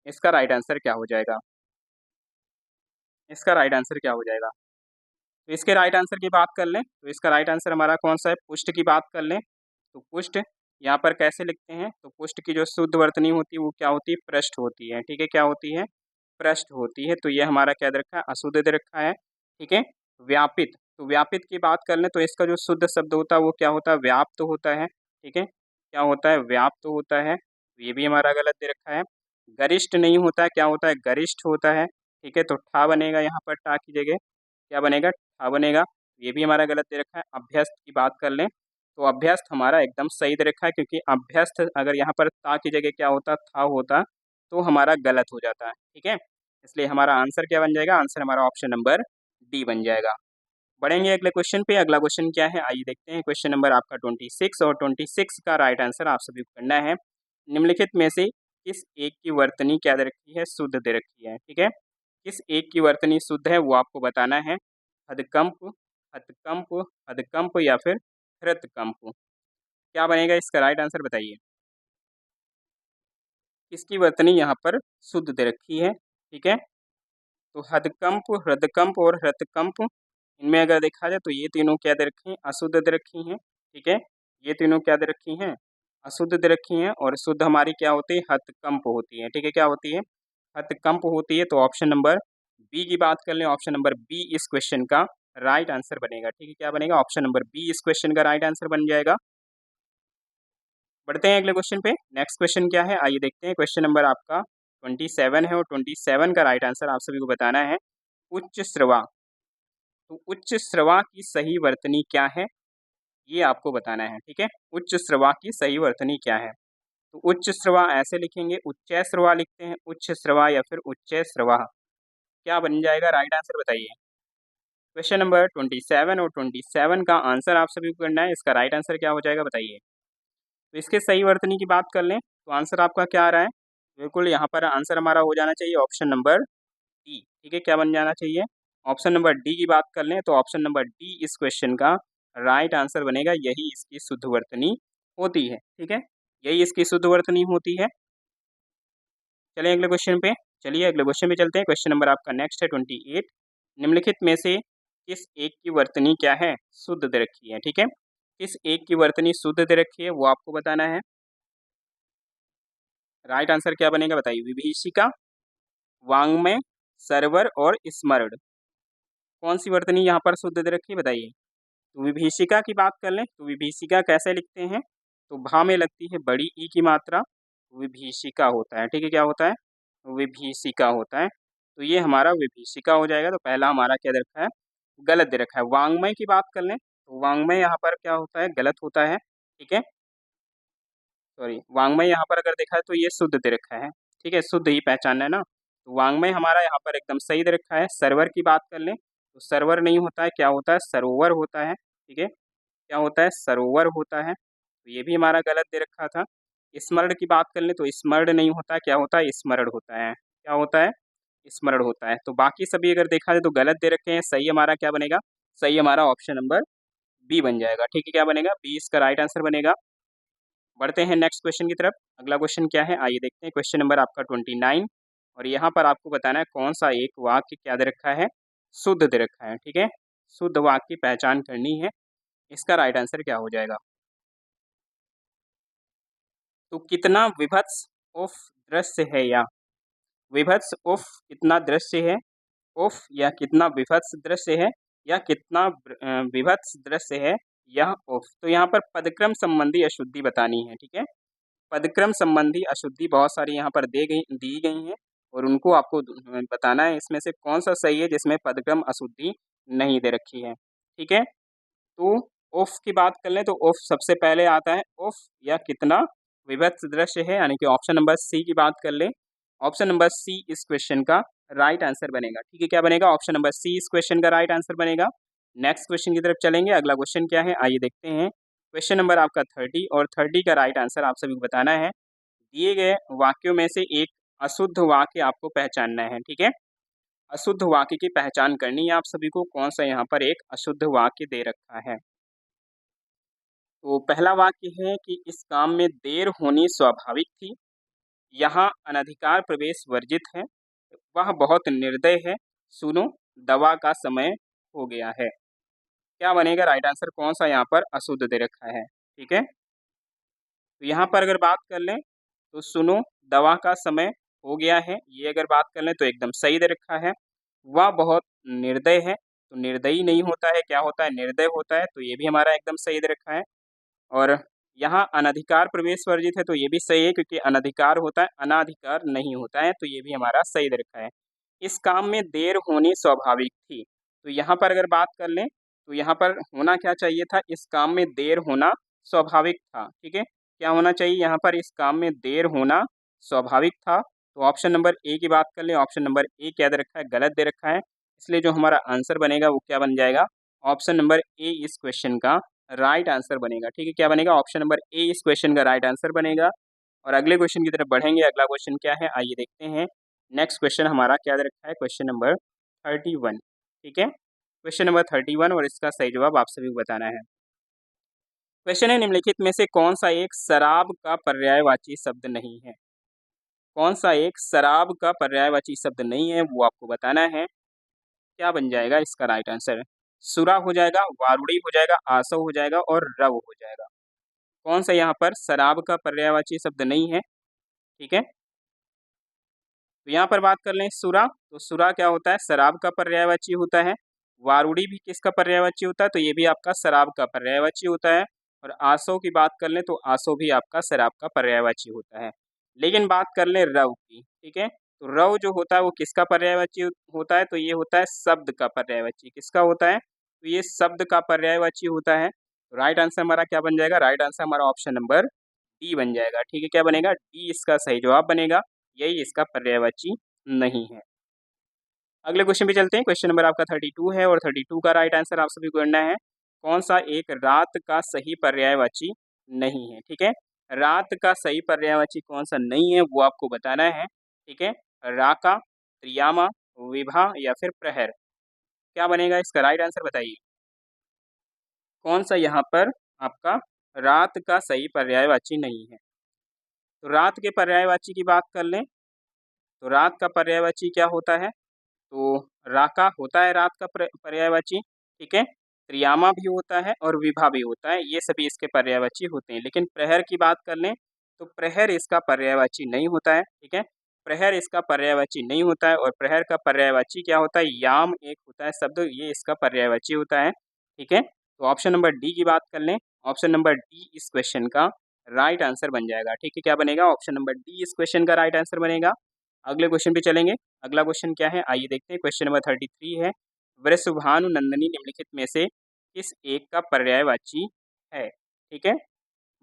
इसका राइट आंसर क्या हो जाएगा, इसका राइट आंसर क्या हो जाएगा। तो इसके राइट आंसर की बात कर लें तो इसका राइट आंसर हमारा कौन सा है, पुष्ट की बात कर लें तो पुष्ट यहाँ पर कैसे लिखते हैं, तो पुष्ट की जो शुद्ध वर्तनी होती है वो क्या होती है, पृष्ठ होती है, ठीक है, क्या होती है, पृष्ठ होती है। तो ये हमारा क्या दे रखा है, अशुद्ध दे रखा है, ठीक है। व्यापित, तो व्यापित की बात कर लें तो इसका जो शुद्ध शब्द होता है वो क्या होता है, व्याप्त होता है, ठीक है, क्या होता है, व्याप्त होता है। तो ये भी हमारा गलत दे रखा है। गरिष्ठ नहीं होता है, क्या होता है, गरिष्ठ होता है, ठीक है। तो ठा बनेगा यहाँ पर, टा की जगह क्या बनेगा, ठा बनेगा। ये भी हमारा गलत दे रखा है। अभ्यस्त की बात कर लें तो अभ्यस्त हमारा एकदम सही दे रखा है, क्योंकि अभ्यस्त अगर यहाँ पर ता की जगह क्या होता, था होता, तो हमारा गलत हो जाता है, ठीक है। इसलिए हमारा आंसर क्या बन जाएगा, आंसर हमारा ऑप्शन नंबर डी बन जाएगा। बढ़ेंगे अगले क्वेश्चन पे। अगला क्वेश्चन क्या है आइए देखते हैं। क्वेश्चन नंबर आपका 26, और 26 का राइट आंसर आप सभी को करना है। निम्नलिखित में से किस एक की वर्तनी क्या दे रखी है, शुद्ध दे रखी है, ठीक है। किस एक की वर्तनी शुद्ध है वो आपको बताना है। हदकंप, हथकंप, हदकंप या फिर हृतकंप। क्या बनेगा इसका राइट आंसर बताइए। किसकी वर्तनी यहाँ पर शुद्ध दे रखी है, ठीक है। तो हदकंप, हृदकंप और हृतकंप, इनमें अगर देखा जाए तो ये तीनों क्या दे रखी हैं, अशुद्ध दे रखी हैं, ठीक है। ये तीनों क्या दे रखी हैं, अशुद्ध दे रखी हैं, और शुद्ध हमारी क्या होती है, हथकंप होती है, ठीक है, क्या होती है, हथकंप होती है। तो ऑप्शन नंबर बी की बात कर लें, ऑप्शन नंबर बी इस क्वेश्चन का राइट आंसर बनेगा, ठीक है, क्या बनेगा, ऑप्शन नंबर बी इस क्वेश्चन का राइट आंसर बन जाएगा। बढ़ते हैं अगले क्वेश्चन पे। नेक्स्ट क्वेश्चन क्या है आइए देखते हैं। क्वेश्चन नंबर आपका 27 है, और 27 का राइट आंसर आप सभी को बताना है। उच्च श्रवा, तो उच्च श्रवा की सही वर्तनी क्या है ये आपको बताना है, ठीक है। उच्च श्रवा की सही वर्तनी क्या है। तो उच्च श्रवा ऐसे लिखेंगे, उच्च श्रवा लिखते हैं, उच्च श्रवा या फिर उच्च श्रवा। क्या बन जाएगा राइट आंसर बताइए। क्वेश्चन नंबर 27 और 27 का आंसर आप सभी को करना है। इसका राइट आंसर क्या हो जाएगा बताइए। तो इसके सही वर्तनी की बात कर लें तो आंसर आपका क्या आ रहा है, बिल्कुल यहाँ पर आंसर हमारा हो जाना चाहिए ऑप्शन नंबर डी, ठीक है, क्या बन जाना चाहिए, ऑप्शन नंबर डी की बात कर लें तो ऑप्शन नंबर डी इस क्वेश्चन का राइट आंसर बनेगा। यही इसकी शुद्ध वर्तनी होती है, ठीक है, यही इसकी शुद्ध वर्तनी होती है। चलिए अगले क्वेश्चन पे, चलिए अगले क्वेश्चन पे चलते हैं। क्वेश्चन नंबर आपका नेक्स्ट है 28। निम्नलिखित में से किस एक की वर्तनी क्या है, शुद्ध दे रखी है, ठीक है। किस एक की वर्तनी शुद्ध दे रखी है वो आपको बताना है। राइट आंसर क्या बनेगा बताइए। विभीषिका, वांग्मय, सरवर और स्मरण। कौन सी वर्तनी यहाँ पर शुद्ध दे रखी है बताइए। तो विभीषिका की बात कर लें तो विभीषिका कैसे लिखते हैं, तो भा में लगती है बड़ी ई की मात्रा, विभीषिका होता है। ठीक है, क्या होता है? विभीषिका होता है। तो ये हमारा विभीषिका हो जाएगा। तो पहला हमारा क्या दे रखा है? गलत दे रखा है। वाङ्मय की बात कर लें, तो वाङ्मय यहाँ पर क्या होता है? गलत होता है। ठीक है, सॉरी, वाङ्मय यहाँ पर अगर देखा है तो ये शुद्ध दे रखा है। ठीक है, शुद्ध ही पहचानना है ना। तो वाङ्मय हमारा यहाँ पर एकदम सही दे रखा है। सर्वर की बात कर लें, तो सर्वर नहीं होता है, क्या होता है? सरोवर होता है। ठीक है, क्या होता है? सरोवर होता है। तो ये भी हमारा गलत दे रखा था। स्मरण की बात कर लें, तो स्मरण नहीं होता है, क्या होता है? स्मरण होता है। क्या होता है? स्मरण होता है। तो बाकी सभी अगर देखा जाए तो गलत दे रखे हैं। सही हमारा क्या बनेगा? सही हमारा ऑप्शन नंबर बी बन जाएगा। ठीक है, क्या बनेगा? बी इसका राइट आंसर बनेगा। बढ़ते हैं नेक्स्ट क्वेश्चन की तरफ। अगला क्वेश्चन क्या है, आइए देखते हैं। क्वेश्चन नंबर आपका 29, और यहाँ पर आपको बताना है कौन सा एक वाक्य क्या दे रखा है? शुद्ध दे रखा है। ठीक है, शुद्ध वाक्य की पहचान करनी है। इसका राइट आंसर क्या हो जाएगा? तो कितना विभत्स उफ दृश्य है, या विभत्स उफ कितना दृश्य है, उफ या कितना विभत्स दृश्य है, या कितना विभत्स दृश्य है, यह उफ। तो यहाँ पर पदक्रम संबंधी अशुद्धि बतानी है। ठीक है, पदक्रम संबंधी अशुद्धि बहुत सारी यहाँ पर दी गई हैं, और उनको आपको बताना है इसमें से कौन सा सही है जिसमें पदक्रम अशुद्धि नहीं दे रखी है। ठीक है, तो उफ की बात कर लें, तो उफ सबसे पहले आता है। उफ या कितना विभत्स दृश्य है, यानी कि ऑप्शन नंबर सी की बात कर लें। ऑप्शन नंबर सी इस क्वेश्चन का राइट आंसर बनेगा। ठीक है, क्या बनेगा? ऑप्शन नंबर सी इस क्वेश्चन का राइट आंसर बनेगा। नेक्स्ट क्वेश्चन की तरफ चलेंगे। अगला क्वेश्चन क्या है, आइए देखते हैं। क्वेश्चन नंबर आपका 30, और 30 का राइट आंसर आप सभी को बताना है। दिए गए वाक्यों में से एक अशुद्ध वाक्य आपको पहचानना है। ठीक है, अशुद्ध वाक्य की पहचान करनी है आप सभी को। कौन सा यहाँ पर एक अशुद्ध वाक्य दे रखा है? तो पहला वाक्य है कि इस काम में देर होनी स्वाभाविक थी, यहाँ अनधिकार प्रवेश वर्जित है, वह बहुत निर्दय है, सुनो दवा का समय हो गया है। क्या बनेगा राइट आंसर? कौन सा यहाँ पर अशुद्ध दे रखा है? ठीक है, तो यहाँ पर अगर बात कर लें, तो सुनो दवा का समय हो गया है, ये अगर बात कर लें तो एकदम सही दे रखा है। वह बहुत निर्दय है, तो निर्दयी नहीं होता है, क्या होता है? निर्दय होता है। तो ये भी हमारा एकदम सही दे रखा है। और यहाँ अनधिकार प्रवेश वर्जित है, तो ये भी सही है, क्योंकि अनधिकार होता है, अनाधिकार नहीं होता है। तो ये भी हमारा सही दे रखा है। इस काम में देर होनी स्वाभाविक थी, तो यहाँ पर अगर बात कर लें, तो यहाँ पर होना क्या चाहिए था? इस काम में देर होना स्वाभाविक था। ठीक है, क्या होना चाहिए यहाँ पर? इस काम में देर होना स्वाभाविक था। तो ऑप्शन नंबर ए की बात कर लें, ऑप्शन नंबर ए क्या दे रखा है? गलत दे रखा है। इसलिए जो हमारा आंसर बनेगा वो क्या बन जाएगा? ऑप्शन नंबर ए इस क्वेश्चन का राइट आंसर बनेगा। ठीक है, क्या बनेगा? ऑप्शन नंबर ए इस क्वेश्चन का राइट आंसर बनेगा। और अगले क्वेश्चन की तरफ बढ़ेंगे। अगला क्वेश्चन क्या है, आइए देखते हैं। नेक्स्ट क्वेश्चन हमारा क्या दे रखा है? Question number 31। ठीक है, क्वेश्चन नंबर 31, और इसका सही जवाब आप सभी को बताना है। क्वेश्चन है, निम्नलिखित में से कौन सा एक शराब का पर्यायवाची शब्द नहीं है? कौन सा एक शराब का पर्यायवाची शब्द नहीं है, वो आपको बताना है। क्या बन जाएगा इसका राइट आंसर? सुरा हो जाएगा, वारुड़ी हो जाएगा, आसव हो जाएगा, और रव हो जाएगा। कौन सा यहाँ पर शराब का पर्यायवाची शब्द नहीं है? ठीक है, तो यहाँ पर बात कर लें सुरा, तो सुरा क्या होता है? शराब का पर्यायवाची होता है। वारुड़ी भी किसका पर्यायवाची होता है? तो ये भी आपका शराब का पर्यायवाची होता है। और आसव की बात कर लें, तो आसव भी आपका शराब का पर्यायवाची होता है। लेकिन बात कर लें रव की, ठीक है, तो रव जो होता है वो किसका पर्यायवाची होता है? तो ये होता है शब्द का पर्यायवाची। किसका होता है? तो ये शब्द का पर्यायवाची होता है। तो राइट आंसर हमारा क्या बन जाएगा? राइट आंसर हमारा ऑप्शन नंबर डी बन जाएगा। ठीक है, क्या बनेगा? डी इसका सही जवाब बनेगा। यही इसका पर्यायवाची नहीं है। अगले क्वेश्चन पे चलते हैं। क्वेश्चन नंबर आपका 32 है, और 32 का राइट आंसर आप सभी को करना है। कौन सा एक रात का सही पर्यायवाची नहीं है? ठीक है, रात का सही पर्यायवाची कौन सा नहीं है वो आपको बताना है। ठीक है, राका, त्रियामा, विभा, या फिर प्रहर। क्या बनेगा इसका राइट आंसर? बताइए कौन सा यहाँ पर आपका रात का सही पर्यायवाची नहीं है। तो रात के पर्यायवाची की बात कर लें, तो रात का पर्यायवाची क्या होता है? तो राका होता है रात का पर्यायवाची। ठीक है, त्रियामा भी होता है, और विभा भी होता है, ये सभी इसके पर्यायवाची होते हैं। लेकिन प्रहर की बात कर लें, तो प्रहर इसका पर्यायवाची नहीं होता है। ठीक है, प्रहर इसका पर्यायवाची नहीं होता है। और प्रहर का पर्यायवाची क्या होता है? याम एक होता है शब्द, ये इसका पर्यायवाची होता है। ठीक है, तो ऑप्शन नंबर डी की बात कर लें, ऑप्शन नंबर डी इस क्वेश्चन का राइट आंसर बन जाएगा। ठीक है, क्या बनेगा? ऑप्शन नंबर डी इस क्वेश्चन का राइट आंसर बनेगा। अगले क्वेश्चन पे चलेंगे। अगला क्वेश्चन क्या है, आइए देखते हैं। क्वेश्चन नंबर 33 है, वृषभानु नंदिनी निम्नलिखित में से किस एक का पर्यायवाची है? ठीक है,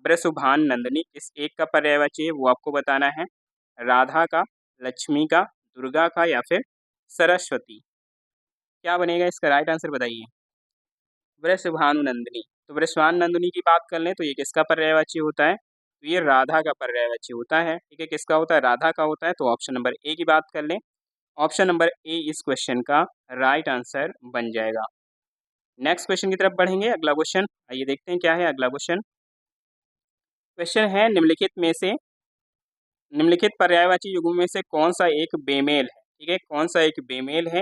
वृषभानु नंदिनी किस एक का पर्यायवाची है वो आपको बताना है। राधा का, लक्ष्मी का, दुर्गा का या फिर सरस्वती। क्या बनेगा इसका राइट आंसर बताइए। वृषभानु नंदिनी, तो वृषभानु नंदिनी की बात कर लें तो ये किसका पर्यायवाची होता है? तो ये राधा का पर्यायवाची होता है। ठीक है, किसका होता है? राधा का होता है। तो ऑप्शन नंबर ए की बात कर लें, ऑप्शन नंबर ए इस क्वेश्चन का राइट आंसर बन जाएगा। नेक्स्ट क्वेश्चन की तरफ बढ़ेंगे। अगला क्वेश्चन आइए देखते हैं क्या है अगला क्वेश्चन। क्वेश्चन है, निम्नलिखित पर्यायवाची युग्म में से कौन सा एक बेमेल है? ठीक है, कौन सा एक बेमेल है?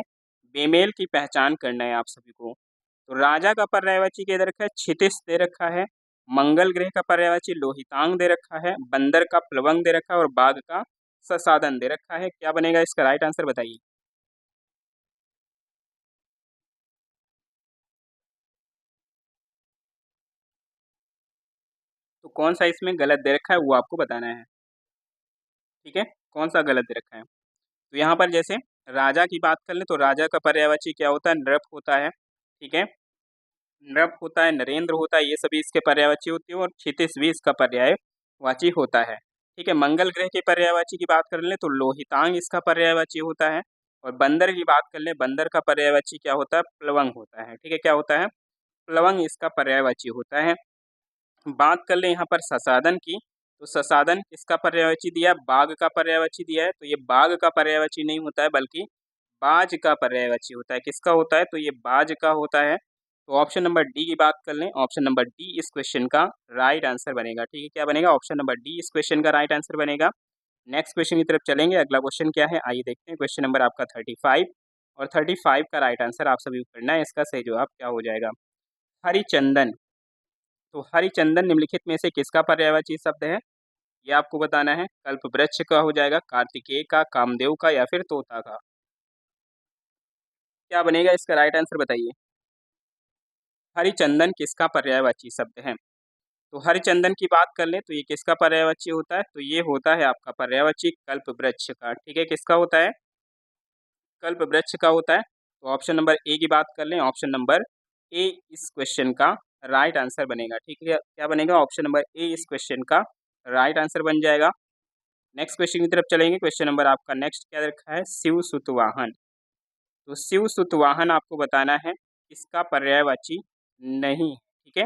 बेमेल की पहचान करना है आप सभी को। तो राजा का पर्यायवाची क्या दे रखा है? क्षितिज दे रखा है। मंगल ग्रह का पर्यायवाची लोहितांग दे रखा है। बंदर का प्लवंग दे रखा है और बाघ का ससादन दे रखा है। क्या बनेगा इसका राइट आंसर बताइए। तो कौन सा इसमें गलत दे रखा है वो आपको बताना है। ठीक है, कौन सा गलत दे रखा है? तो यहाँ पर जैसे राजा की बात कर ले तो राजा का पर्यायवाची क्या होता है? नृप होता है। ठीक है, नृप होता है, नरेंद्र होता है, ये सभी इसके पर्यायवाची होती है और क्षितिज भी इसका पर्यायवाची होता है। ठीक है, मंगल ग्रह के पर्यायवाची की बात कर ले तो लोहितांग इसका पर्यायवाची होता है। और बंदर की बात कर ले, बंदर का पर्यायवाची क्या होता है? प्लवंग होता है। ठीक है, क्या होता है? प्लवंग इसका पर्यायवाची होता है। बात कर ले यहाँ पर ससादन की, तो ससादन किसका पर्यायवाची दिया? बाघ का पर्यायवाची दिया है। तो ये बाघ का पर्यायवाची नहीं होता है बल्कि बाज का पर्यायवाची होता है। किसका होता है? तो ये बाज का होता है। तो ऑप्शन नंबर डी की बात कर लें, ऑप्शन नंबर डी इस क्वेश्चन का राइट आंसर बनेगा। ठीक है, क्या बनेगा? ऑप्शन नंबर डी इस क्वेश्चन का राइट आंसर बनेगा। नेक्स्ट क्वेश्चन की तरफ चलेंगे। अगला क्वेश्चन क्या है आइए देखते हैं। क्वेश्चन नंबर आपका 35 और 35 का राइट आंसर आप सभी को करना है। इसका सही जवाब क्या हो जाएगा? हरिचंदन। तो हरिचंदन निम्नलिखित में से किसका पर्यायवाची शब्द है? ये आपको बताना है। कल्प वृक्ष का हो जाएगा, कार्तिकेय का, कामदेव का या फिर तोता का। क्या बनेगा इसका राइट आंसर बताइए। हरिचंदन किसका पर्यायवाची शब्द है? तो हरिचंदन की बात कर लें तो ये किसका पर्यायवाची होता है? तो ये होता है आपका पर्यायवाची कल्प वृक्ष का। ठीक है, किसका होता है? कल्प वृक्ष का होता है। तो ऑप्शन नंबर ए की बात कर लें, ऑप्शन नंबर ए इस क्वेश्चन का राइट आंसर बनेगा। ठीक है, क्या बनेगा? ऑप्शन नंबर ए इस क्वेश्चन का राइट आंसर बन जाएगा। नेक्स्ट क्वेश्चन की तरफ चलेंगे। क्वेश्चन नंबर आपका नेक्स्ट क्या रखा है? शिव सुतवाहन। तो शिव सुतवाहन आपको बताना है किसका पर्यायवाची नहीं है। ठीक है,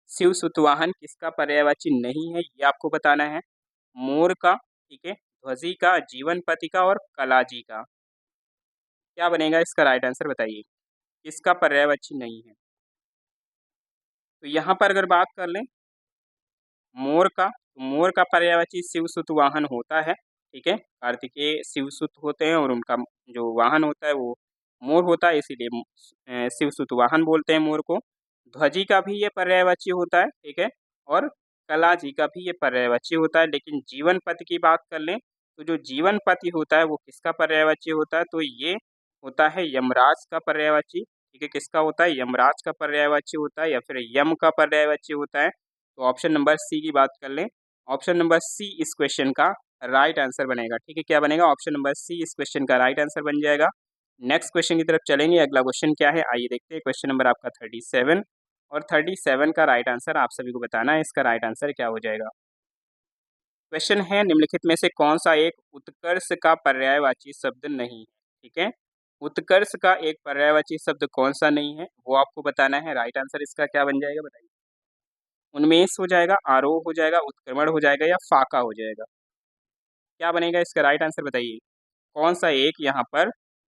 शिव सुतवाहन किसका पर्यायवाची नहीं है ये आपको बताना है। मोर का, ठीक है, ध्वजी का, जीवनपति का और कलाजी का। क्या बनेगा इसका राइट आंसर बताइए। किसका पर्यायवाची नहीं है? तो यहाँ पर अगर बात कर लें मोर का, तो मोर का पर्यायवाची शिव सुत वाहन होता है। ठीक है, कार्तिकेय शिव सुत होते हैं और उनका जो वाहन होता है वो मोर होता है, इसीलिए शिव सुत वाहन बोलते हैं मोर को। ध्वजी का भी ये पर्यायवाची होता है। ठीक है, और कला जी का भी ये पर्यायवाची होता है। लेकिन जीवन पति की बात कर लें तो जो जीवन पति होता है वो किसका पर्यायवाची होता है? तो ये होता है यमराज का पर्यायवाची। ठीक है, किसका होता है? यमराज का पर्यायवाची होता है या फिर यम का पर्यायवाची होता है। तो ऑप्शन नंबर सी की बात कर लें, ऑप्शन नंबर सी इस क्वेश्चन का राइट आंसर बनेगा। ठीक है, क्या बनेगा? ऑप्शन नंबर सी इस क्वेश्चन का राइट आंसर बन जाएगा। नेक्स्ट क्वेश्चन की तरफ चलेंगे। अगला क्वेश्चन क्या है आइए देखते हैं। क्वेश्चन नंबर आपका 37 और 37 का राइट आंसर आप सभी को बताना है। इसका राइट आंसर क्या हो जाएगा? क्वेश्चन है, निम्नलिखित में से कौन सा एक उत्कर्ष का पर्यायवाची शब्द नहीं है? ठीक है, उत्कर्ष का एक पर्यायवाची शब्द कौन सा नहीं है वो आपको बताना है। राइट आंसर इसका क्या बन जाएगा बताइए। उन्मेष हो जाएगा, आरोह हो जाएगा, उत्क्रमण हो जाएगा या फाका हो जाएगा। क्या बनेगा इसका राइट आंसर बताइए। कौन सा एक यहाँ पर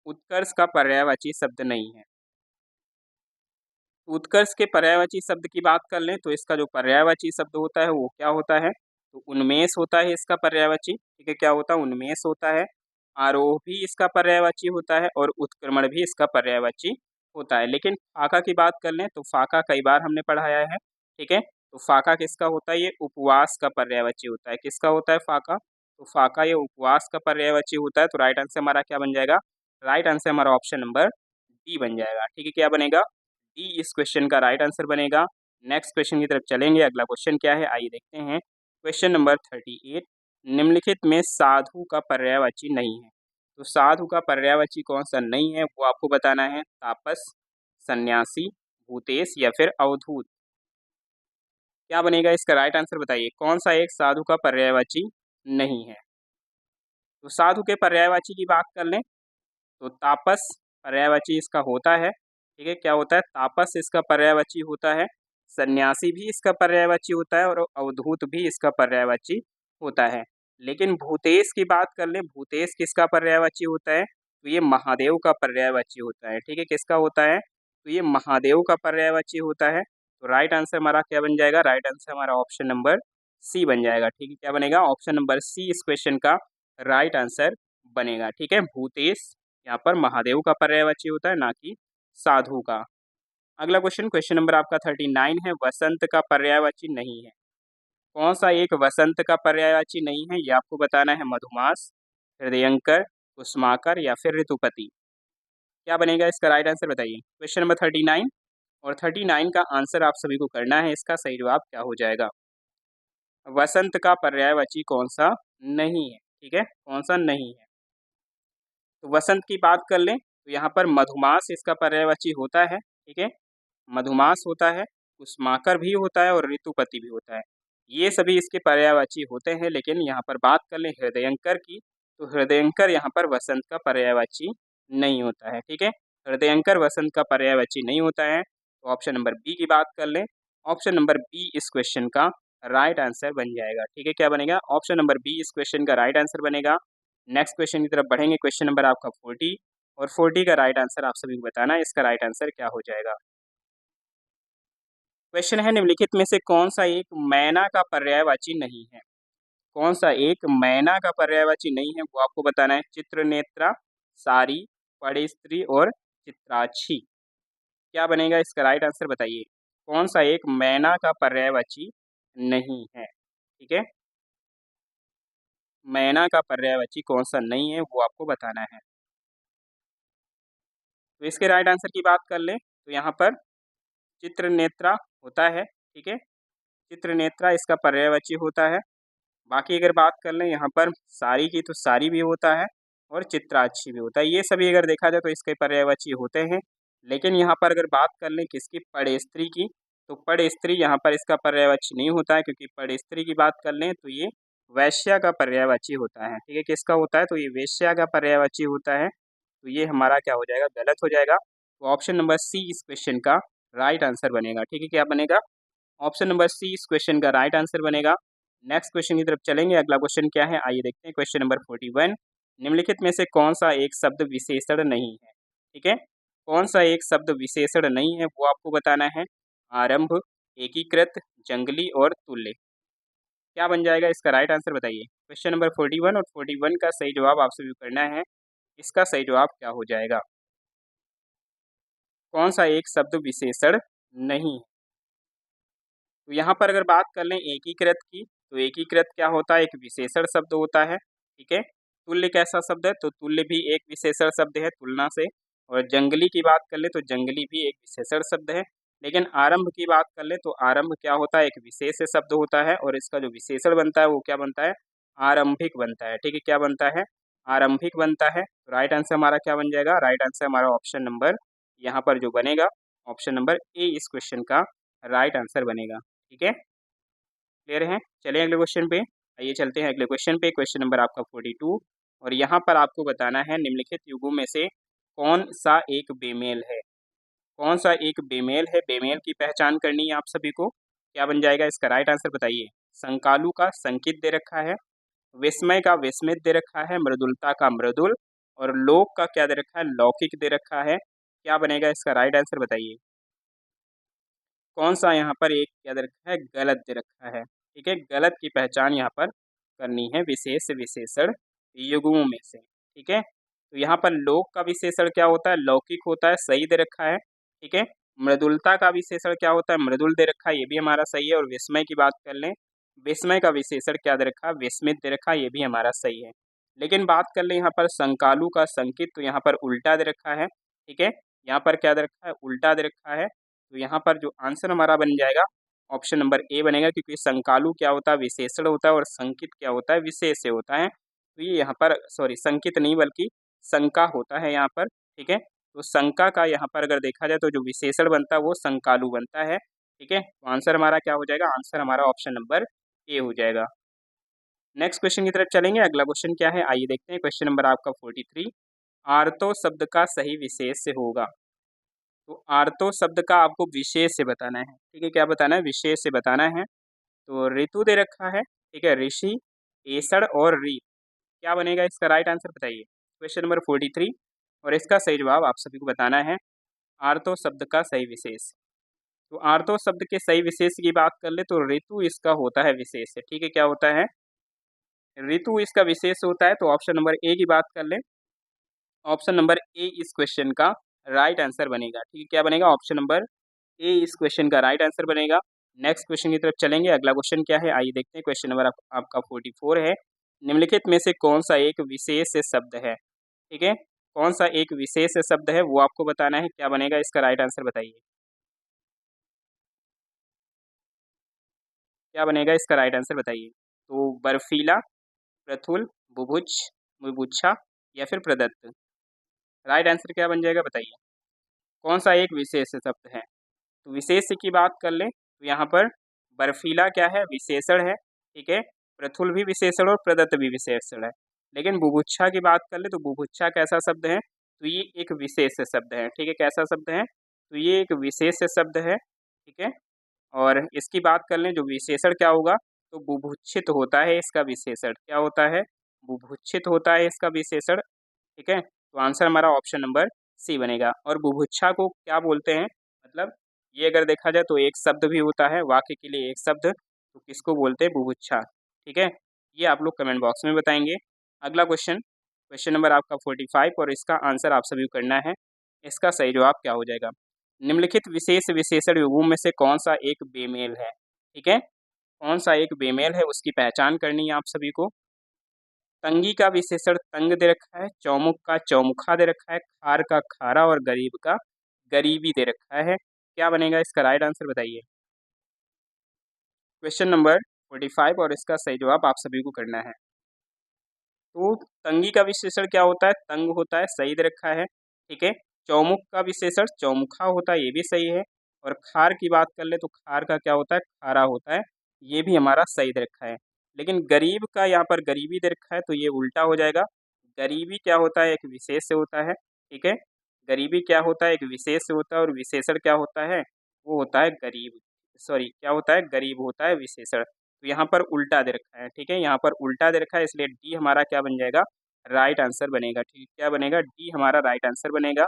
उत्कर्ष का पर्यायवाची शब्द नहीं है? उत्कर्ष के पर्यायवाची शब्द की बात कर लें तो इसका जो पर्यायवाची शब्द होता है वो क्या होता है? तो उन्मेष होता है इसका पर्यायवाची। ठीक है, क्या होता है? उन्मेष होता है। आरोह भी इसका पर्यायवाची होता है और उत्क्रमण भी इसका पर्यायवाची होता है। लेकिन फाका की बात कर लें तो फाका कई बार हमने पढ़ाया है। ठीक है, तो फाका किसका होता है? ये उपवास का पर्यायवाची होता है। किसका होता है फाका? तो फाका ये उपवास का पर्यायवाची होता है। तो राइट आंसर हमारा क्या बन जाएगा? राइट आंसर हमारा ऑप्शन नंबर डी बन जाएगा। ठीक है, क्या बनेगा? डी इस क्वेश्चन का राइट आंसर बनेगा। नेक्स्ट क्वेश्चन की तरफ चलेंगे। अगला क्वेश्चन क्या है आइए देखते हैं। क्वेश्चन नंबर 38, निम्नलिखित में साधु का पर्यायवाची नहीं है। तो साधु का पर्यायवाची कौन सा नहीं है वो आपको बताना है। तापस, सन्यासी, भूतेश या फिर अवधूत। क्या बनेगा इसका राइट आंसर बताइए। कौन सा एक साधु का पर्यायवाची नहीं है। तो साधु के पर्यायवाची की बात कर लें तो तापस पर्यायवाची इसका होता है। ठीक है, क्या होता है, तापस इसका पर्यायवाची होता है। सन्यासी भी इसका पर्यायवाची होता है और अवधूत भी इसका पर्यायवाची होता है। लेकिन भूतेश की बात कर ले, भूतेश किसका पर्यायवाची होता है, तो ये महादेव का पर्यायवाची होता है। ठीक है, किसका होता है, तो ये महादेव का पर्यायवाची होता है। तो राइट आंसर हमारा क्या बन जाएगा, राइट आंसर हमारा ऑप्शन नंबर सी बन जाएगा। ठीक है, क्या बनेगा, ऑप्शन नंबर सी इस क्वेश्चन का राइट आंसर बनेगा। ठीक है, भूतेश यहाँ पर महादेव का पर्यायवाची होता है, ना कि साधु का। अगला क्वेश्चन, क्वेश्चन नंबर आपका 39 है, वसंत का पर्यायवाची नहीं है। कौन सा एक वसंत का पर्यायवाची नहीं है, ये आपको बताना है। मधुमास, हृदयंकर, कुसुमाकर या फिर ऋतुपति। क्या बनेगा इसका राइट आंसर बताइए। क्वेश्चन नंबर 39 और 39 का आंसर आप सभी को करना है। इसका सही जवाब क्या हो जाएगा। वसंत का पर्यायवाची कौन सा नहीं है। ठीक है, कौन सा नहीं है। तो वसंत की बात कर लें तो यहाँ पर मधुमास इसका पर्यायवाची होता है। ठीक है, मधुमास होता है, कुसुमाकर भी होता है और ऋतुपति भी होता है। ये सभी इसके पर्यायवाची होते हैं। लेकिन यहाँ पर बात कर लें हृदयंकर की, तो हृदयंकर यहाँ पर वसंत का पर्यायवाची नहीं होता है। ठीक है, हृदयंकर वसंत का पर्यायवाची नहीं होता है। तो ऑप्शन नंबर बी की बात कर लें, ऑप्शन नंबर बी इस क्वेश्चन का राइट आंसर बन जाएगा। ठीक है, क्या बनेगा, ऑप्शन नंबर बी इस क्वेश्चन का राइट आंसर बनेगा। नेक्स्ट क्वेश्चन की तरफ बढ़ेंगे। क्वेश्चन नंबर आपका 40 और 40 का राइट आंसर आप सभी को बताना है। इसका राइट आंसर क्या हो जाएगा। क्वेश्चन है, निम्नलिखित में से कौन सा एक मैना का पर्यायवाची नहीं है। कौन सा एक मैना का पर्यायवाची नहीं है वो आपको बताना है। चित्रनेत्रा, सारी, पड़ेस्त्री और चित्राक्षी। क्या बनेगा इसका राइट आंसर बताइए। कौन सा एक मैना का पर्यायवाची नहीं है। ठीक है, मैना का पर्यायवाची कौन सा नहीं है वो आपको बताना है। तो इसके राइट आंसर की बात कर लें तो यहाँ पर चित्रनेत्रा होता है। ठीक है, चित्रनेत्रा इसका पर्यायवाची होता है। बाकी अगर बात कर लें यहाँ पर सारी की, तो सारी भी होता है और चित्राक्षी भी होता है। ये सभी अगर देखा जाए तो इसके पर्यायवाची होते हैं। लेकिन यहाँ पर अगर बात कर लें किसकी, पड़ेस्त्री की, तो पड़ेस्त्री यहाँ पर इसका पर्यायवाची नहीं होता है। क्योंकि पड़ेस्त्री की बात कर लें तो ये वैश्या का पर्यायवाची होता है। ठीक है, किसका होता है, तो ये वेश्या का पर्यायवाची होता है। तो ये हमारा क्या हो जाएगा, गलत हो जाएगा। तो ऑप्शन नंबर सी इस क्वेश्चन का राइट आंसर बनेगा। ठीक है, क्या बनेगा, ऑप्शन नंबर सी इस क्वेश्चन का राइट आंसर बनेगा। नेक्स्ट क्वेश्चन की तरफ चलेंगे। अगला क्वेश्चन क्या है, आइए देखते हैं। क्वेश्चन नंबर 41, निम्नलिखित में से कौन सा एक शब्द विशेषण नहीं है। ठीक है, कौन सा एक शब्द विशेषण नहीं है वो आपको बताना है। आरंभ, एकीकृत, जंगली और तुल्य। क्या बन जाएगा इसका राइट आंसर बताइए। क्वेश्चन नंबर 41 और 41 का सही जवाब आप सभी को करना है। इसका सही जवाब क्या हो जाएगा। कौन सा एक शब्द विशेषण नहीं है। तो यहाँ पर अगर बात कर लें एकीकृत की, तो एकीकृत क्या होता है, एक विशेषण शब्द होता है। ठीक है, तुल्य कैसा शब्द है, तो तुल्य भी एक विशेषण शब्द है तुलना से। और जंगली की बात कर ले तो जंगली भी एक विशेषण शब्द है। लेकिन आरंभ की बात कर ले तो आरंभ क्या होता है, एक विशेष शब्द होता है। और इसका जो विशेषण बनता है वो क्या बनता है, आरंभिक बनता है। ठीक है, क्या बनता है, आरंभिक बनता है। तो राइट आंसर हमारा क्या बन जाएगा, राइट आंसर हमारा ऑप्शन नंबर यहाँ पर जो बनेगा, ऑप्शन नंबर ए इस क्वेश्चन का राइट आंसर बनेगा। ठीक है, क्लियर है। चलिए अगले क्वेश्चन पे, आइए चलते हैं अगले क्वेश्चन पे। क्वेश्चन नंबर आपका 42 और यहाँ पर आपको बताना है निम्नलिखित युगों में से कौन सा एक बेमेल है। कौन सा एक बेमेल है, बेमेल की पहचान करनी है आप सभी को। क्या बन जाएगा इसका राइट आंसर बताइए। संकालु का संकित दे रखा है, विस्मय का विस्मित दे रखा है, मृदुलता का मृदुल और लोक का क्या दे रखा है, लौकिक दे रखा है। क्या बनेगा इसका राइट आंसर बताइए। कौन सा यहाँ पर एक क्या दे रखा है, गलत दे रखा है। ठीक है, गलत की पहचान यहाँ पर करनी है विशेष विशेषण युग्मों में से। ठीक है, तो यहाँ पर लोक का विशेषण क्या होता है, लौकिक होता है, सही दे रखा है। ठीक है, मृदुलता का विशेषण क्या होता है, मृदुल दे रखा है, ये भी हमारा सही है। और विस्मय की बात कर लें, विस्मय का विशेषण क्या दे रखा है, विस्मित दे रखा है, ये भी हमारा सही है। लेकिन बात कर लें यहाँ पर संकालु का संकित, तो यहाँ पर उल्टा दे रखा है। ठीक है, यहाँ पर क्या दे रखा है, उल्टा दे रखा है। तो यहाँ पर जो आंसर हमारा बन जाएगा ऑप्शन नंबर ए बनेगा, क्योंकि संकालु क्या होता है, विशेषण होता है, और संकित क्या होता है, विशेष्य होता है। तो ये यहाँ पर सॉरी संकित नहीं बल्कि शंका होता है यहाँ पर, ठीक है। तो शंका का यहाँ पर अगर देखा जाए तो जो विशेषण बनता है वो संकालु बनता है, ठीक है। तो आंसर हमारा क्या हो जाएगा, आंसर हमारा ऑप्शन नंबर ए हो जाएगा। नेक्स्ट क्वेश्चन की तरफ चलेंगे। अगला क्वेश्चन क्या है, आइए देखते हैं। क्वेश्चन नंबर आपका 43, आर्तो शब्द का सही विशेष से होगा। तो आर्तो शब्द का आपको विशेष से बताना है, ठीक है। क्या बताना है, विशेष से बताना है। तो ऋतु दे रखा है, ठीक है, ऋषि, एसड़ और रीत। क्या बनेगा इसका राइट आंसर बताइए। क्वेश्चन नंबर 43 और इसका सही जवाब आप सभी को बताना है। आर्तो शब्द का सही विशेष। तो आर्तो शब्द के सही विशेष की बात कर ले तो ऋतु इसका होता है विशेष, ठीक है। क्या होता है, ऋतु इसका विशेष होता है। तो ऑप्शन नंबर ए की बात कर ले, ऑप्शन नंबर ए इस क्वेश्चन का राइट आंसर बनेगा, ठीक है। क्या बनेगा, ऑप्शन नंबर ए इस क्वेश्चन का राइट आंसर बनेगा। नेक्स्ट क्वेश्चन की तरफ चलेंगे। अगला क्वेश्चन क्या है, आइए देखते हैं। क्वेश्चन नंबर आपका 44 है, निम्नलिखित में से कौन सा एक विशेष शब्द है, ठीक है। कौन सा एक विशेष शब्द है वो आपको बताना है। क्या बनेगा इसका राइट आंसर बताइए। क्या बनेगा इसका राइट आंसर बताइए। तो बर्फीला, प्रथुल, बुभुज, बुभुक्षा या फिर प्रदत्त। राइट आंसर क्या बन जाएगा बताइए। कौन सा एक विशेष शब्द है। तो विशेष की बात कर ले तो यहाँ पर बर्फीला क्या है, विशेषण है, ठीक है। प्रथुल भी विशेषण और प्रदत्त भी विशेषण है। लेकिन बुभुक्षा की बात कर ले तो बुभुक्षा कैसा शब्द है, तो ये एक विशेष शब्द है, ठीक है। कैसा शब्द है, तो ये एक विशेष शब्द है, ठीक है। और इसकी बात कर लें जो विशेषण क्या होगा, तो बुभुक्षित होता है इसका विशेषण। क्या होता है, बुभुक्षित होता है इसका विशेषण, ठीक है। तो आंसर हमारा ऑप्शन नंबर सी बनेगा। और बुभुक्षा को क्या बोलते हैं, मतलब ये अगर देखा जाए तो एक शब्द भी होता है, वाक्य के लिए एक शब्द, तो किसको बोलते हैं, बुभुक्षा, ठीक है। ये आप लोग कमेंट बॉक्स में बताएंगे। अगला क्वेश्चन, क्वेश्चन नंबर आपका 45 और इसका आंसर आप सभी को करना है। इसका सही जवाब क्या हो जाएगा। निम्नलिखित विशेष विशेषण युग्मों में से कौन सा एक बेमेल है, ठीक है। कौन सा एक बेमेल है उसकी पहचान करनी है आप सभी को। तंगी का विशेषण तंग दे रखा है, चौमुख का चौमुखा दे रखा है, खार का खारा और गरीब का गरीबी दे रखा है। क्या बनेगा इसका राइट आंसर बताइए। क्वेश्चन नंबर 45 और इसका सही जवाब आप सभी को करना है। तो तंगी का विशेषण क्या होता है, तंग होता है, सही दे रखा है, ठीक है। चौमुख का विशेषण चौमुखा होता है, ये भी सही है। और खार की बात कर ले तो खार का क्या होता है, खारा होता है, ये भी हमारा सही दे रखा है। लेकिन गरीब का यहाँ पर गरीबी दे रखा है तो ये उल्टा हो जाएगा। गरीबी क्या होता है, एक विशेष से होता है, ठीक है। गरीबी क्या होता है, एक विशेष से होता है, और विशेषण क्या होता है, वो होता है गरीब, सॉरी क्या होता है, गरीब होता है विशेषण। तो यहाँ पर उल्टा दे रखा है, ठीक है। यहाँ पर उल्टा दे रखा है, इसलिए डी हमारा क्या बन जाएगा, राइट आंसर बनेगा, ठीक है। क्या बनेगा, डी हमारा राइट आंसर बनेगा।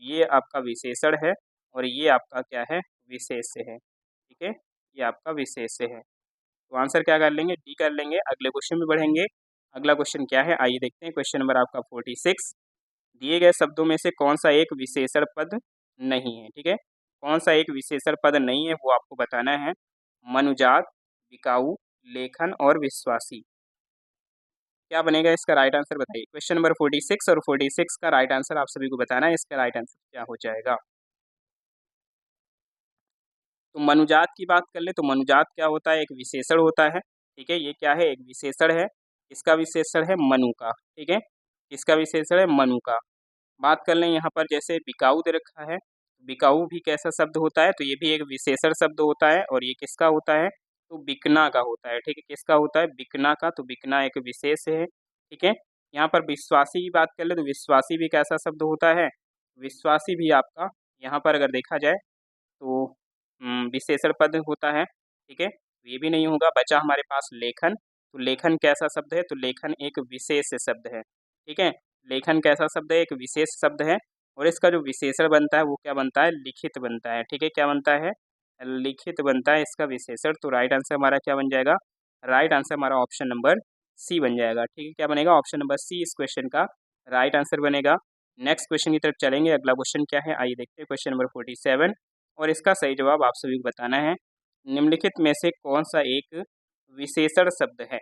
ये आपका विशेषण है और ये आपका क्या है, विशेष्य है, ठीक है। ये आपका विशेष्य है। तो आंसर क्या कर लेंगे, डी कर लेंगे। अगले क्वेश्चन में बढ़ेंगे। अगला क्वेश्चन क्या है, आइए देखते हैं। क्वेश्चन नंबर आपका 46, दिए गए शब्दों में से कौन सा एक विशेषण पद नहीं है, ठीक है। कौन सा एक विशेषण पद नहीं है वो आपको बताना है। मनुजात, बिकाऊ, लेखन और विश्वासी। क्या बनेगा इसका राइट आंसर बताइए। क्वेश्चन नंबर 46 और 46 का राइट आंसर आप सभी को बताना है। इसका राइट आंसर क्या हो जाएगा। तो मनुजात की बात कर ले तो मनुजात क्या होता है, एक विशेषण होता है, ठीक है। ये क्या है, एक विशेषण है। इसका विशेषण है मनु का, ठीक है। इसका विशेषण है मनु का। बात कर लें यहाँ पर जैसे बिकाऊ दे रखा है, बिकाऊ भी कैसा शब्द होता है, तो ये भी एक विशेषण शब्द होता है। और ये किसका होता है, तो बिकना का होता है, ठीक है। किसका होता है, बिकना का। तो बिकना एक विशेष है, ठीक है। यहाँ पर विश्वासी की बात कर ले तो विश्वासी भी कैसा शब्द होता है, विश्वासी भी आपका यहाँ पर अगर देखा जाए तो विशेषण पद होता है, ठीक है। तो ये भी नहीं होगा। बचा हमारे पास लेखन। तो लेखन कैसा शब्द है, तो लेखन एक विशेष शब्द है, ठीक है। लेखन कैसा शब्द है, एक विशेष शब्द है। और इसका जो विशेषण बनता है वो क्या बनता है, लिखित बनता है, ठीक है। क्या बनता है, लिखित बनता है इसका विशेषण। तो राइट आंसर हमारा क्या बन जाएगा, राइट आंसर हमारा ऑप्शन नंबर सी बन जाएगा, ठीक है। क्या बनेगा, ऑप्शन नंबर सी इस क्वेश्चन का राइट आंसर बनेगा। नेक्स्ट क्वेश्चन की तरफ चलेंगे। अगला क्वेश्चन क्या है, आइए देखते हैं। क्वेश्चन नंबर 47 और इसका सही जवाब आप सभी को बताना है। निम्नलिखित में से कौन सा एक विशेषण शब्द है।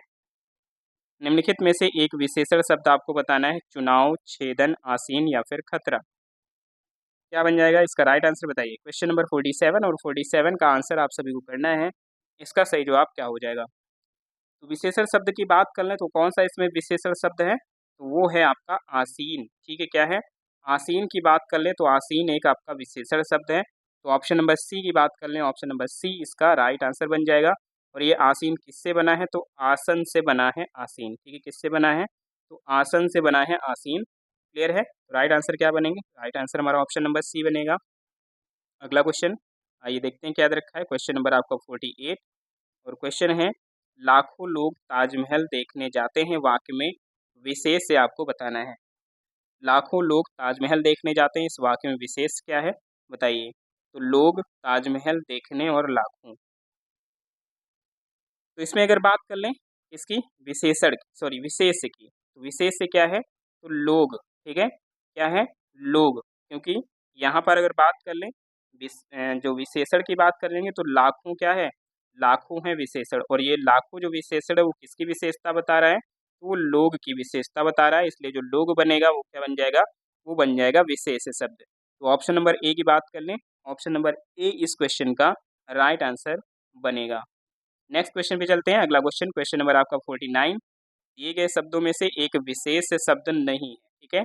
निम्नलिखित में से एक विशेषण शब्द आपको बताना है। चुनाव, छेदन, आसीन या फिर खतरा। क्या बन जाएगा इसका राइट आंसर बताइए। क्वेश्चन नंबर 47 और 47 का आंसर आप सभी को करना है। इसका सही जवाब क्या हो जाएगा? तो विशेषण शब्द की बात कर लें तो कौन सा इसमें विशेषण शब्द है? तो वो है आपका आसीन। ठीक है, क्या है? आसीन की बात कर लें तो आसीन एक आपका विशेषण शब्द है। तो ऑप्शन नंबर सी की बात कर लें, ऑप्शन नंबर सी इसका राइट आंसर बन जाएगा। और ये आसीन किससे बना है? तो आसन से बना है आसीन। ठीक है, किससे बना है? तो आसन से बना है आसीन। क्लियर है? राइट आंसर क्या बनेंगे? राइट आंसर हमारा ऑप्शन नंबर सी बनेगा। अगला क्वेश्चन आइए देखते हैं क्या दे रखा है। क्वेश्चन नंबर आपका 48 और क्वेश्चन है, लाखों लोग ताजमहल देखने जाते हैं, वाक्य में विशेष से आपको बताना है। लाखों लोग ताजमहल देखने जाते हैं, इस वाक्य में विशेष क्या है बताइए? तो लोग ताजमहल देखने और लाखों, तो इसमें अगर बात कर लें इसकी विशेषण सॉरी विशेष की, तो विशेष से क्या है? तो लोग। ठीक है, क्या है? लोग। क्योंकि यहाँ पर अगर बात कर लें जो विशेषण की बात कर लेंगे तो लाखों क्या है? लाखों है विशेषण, और ये लाखों जो विशेषण है वो किसकी विशेषता बता रहा है? तो वो लोग की विशेषता बता रहा है, इसलिए जो लोग बनेगा वो क्या बन जाएगा? वो बन जाएगा विशेष शब्द। तो ऑप्शन नंबर ए की बात कर लें, ऑप्शन नंबर ए इस क्वेश्चन का राइट आंसर बनेगा। नेक्स्ट क्वेश्चन पे चलते हैं। अगला क्वेश्चन, क्वेश्चन नंबर आपका 49, दिए गए शब्दों में से एक विशेष शब्द नहीं है। ठीक है,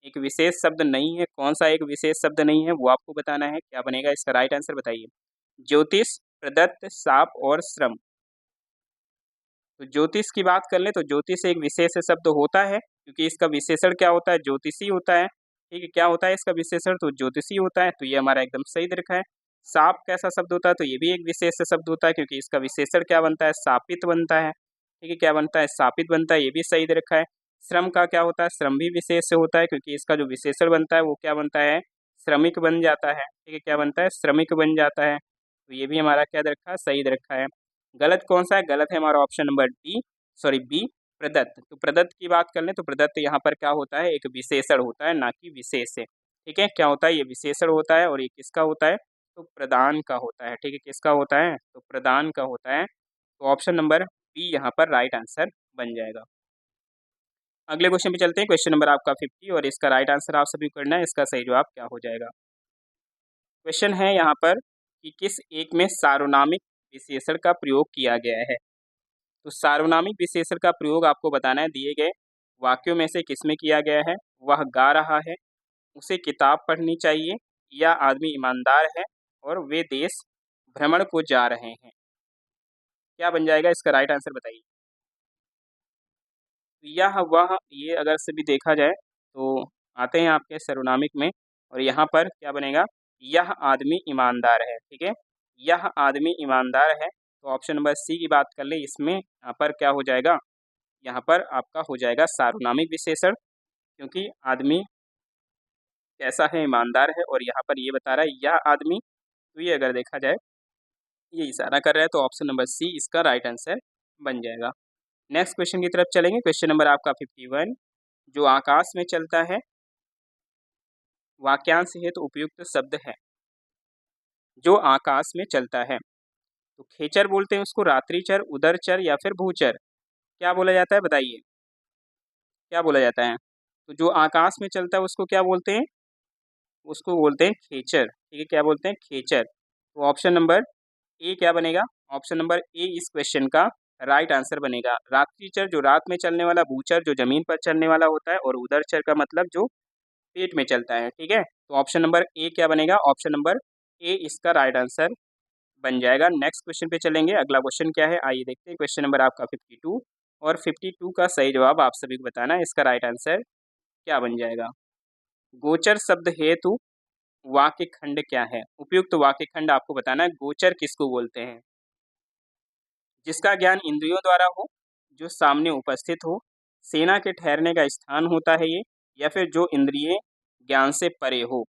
एक विशेष शब्द नहीं है, कौन सा एक विशेष शब्द नहीं है वो आपको बताना है। क्या बनेगा इसका राइट आंसर बताइए? ज्योतिष, प्रदत्त, शाप और श्रम। तो ज्योतिष की बात कर ले तो ज्योतिष एक विशेष शब्द होता है, क्योंकि इसका विशेषण क्या होता है? ज्योतिषी होता है। ठीक है, क्या होता है इसका विशेषण? तो ज्योतिषी होता है। तो ये हमारा एकदम सही दे रखा है। साप कैसा शब्द होता है? तो ये भी एक विशेष शब्द होता है, क्योंकि इसका विशेषण क्या बनता है? शापित बनता है। ठीक है, क्या बनता है? शापित बनता है, ये भी सही दे रखा है। श्रम का क्या होता है? श्रम भी विशेष से होता है, क्योंकि इसका जो विशेषण बनता है वो क्या बनता है? श्रमिक बन जाता है। ठीक है, क्या बनता है? श्रमिक बन जाता है। तो ये भी हमारा क्या दे रखा है? सही दे रखा है। गलत कौन सा है? गलत है हमारा option number D sorry B, प्रदत्त। तो प्रदत्त की बात कर लें तो प्रदत्त यहाँ पर क्या होता है? एक विशेषण होता है, ना कि विशेष है। ठीक है, क्या होता है? ये विशेषण होता है, और ये किसका होता है? तो प्रदान का होता है। ठीक है, किसका होता है? तो प्रदान का होता है। तो ऑप्शन नंबर बी यहाँ पर राइट आंसर बन जाएगा। अगले क्वेश्चन पे चलते हैं। क्वेश्चन नंबर आपका 50 और इसका राइट आंसर आप सभी को करना है। इसका सही जवाब क्या हो जाएगा? क्वेश्चन है यहाँ पर कि किस एक में सार्वनामिक विशेषण का प्रयोग किया गया है? तो सार्वनामिक विशेषण का प्रयोग आपको बताना है। दिए गए वाक्यों में से किसमें किया गया है? वह गा रहा है, उसे किताब पढ़नी चाहिए, या आदमी ईमानदार है और वे देश भ्रमण को जा रहे हैं। क्या बन जाएगा इसका राइट आंसर बताइए? यह वह ये अगर से भी देखा जाए तो आते हैं आपके सर्वनामिक में, और यहाँ पर क्या बनेगा? यह आदमी ईमानदार है। ठीक है, यह आदमी ईमानदार है। तो ऑप्शन नंबर सी की बात कर ले, इसमें यहाँ पर क्या हो जाएगा? यहाँ पर आपका हो जाएगा सार्वनामिक विशेषण, क्योंकि आदमी कैसा है? ईमानदार है, और यहाँ पर ये बता रहा है यह आदमी। तो ये अगर देखा जाए ये इशारा कर रहा है, तो ऑप्शन नंबर सी इसका राइट आंसर बन जाएगा। नेक्स्ट क्वेश्चन की तरफ चलेंगे। क्वेश्चन नंबर आपका 51, जो आकाश में चलता है वाक्यांश हेतु उपयुक्त शब्द है। जो आकाश में चलता है, तो खेचर बोलते हैं उसको, रात्रिचर, उदरचर, या फिर भूचर। क्या बोला जाता है बताइए? क्या बोला जाता है? तो जो आकाश में चलता है उसको क्या बोलते हैं? उसको बोलते हैं खेचर। ठीक है, क्या बोलते हैं? खेचर। तो ऑप्शन नंबर ए क्या बनेगा? ऑप्शन नंबर ए इस क्वेश्चन का राइट आंसर बनेगा। रात्रिचर जो रात में चलने वाला, भूचर जो जमीन पर चलने वाला होता है, और उदरचर का मतलब जो पेट में चलता है। ठीक है, तो ऑप्शन नंबर ए क्या बनेगा? ऑप्शन नंबर ए इसका राइट आंसर बन जाएगा। नेक्स्ट क्वेश्चन पे चलेंगे। अगला क्वेश्चन क्या है आइए देखते हैं। क्वेश्चन नंबर आपका 52 और 52 का सही जवाब आप सभी को बताना है। इसका राइट आंसर क्या बन जाएगा? गोचर शब्द हेतु वाक्य खंड क्या है? उपयुक्त वाक्य खंड आपको बताना है। गोचर किसको बोलते हैं? जिसका ज्ञान इंद्रियों द्वारा हो, जो सामने उपस्थित हो, सेना के ठहरने का स्थान होता है ये, या फिर जो इंद्रिय ज्ञान से परे हो।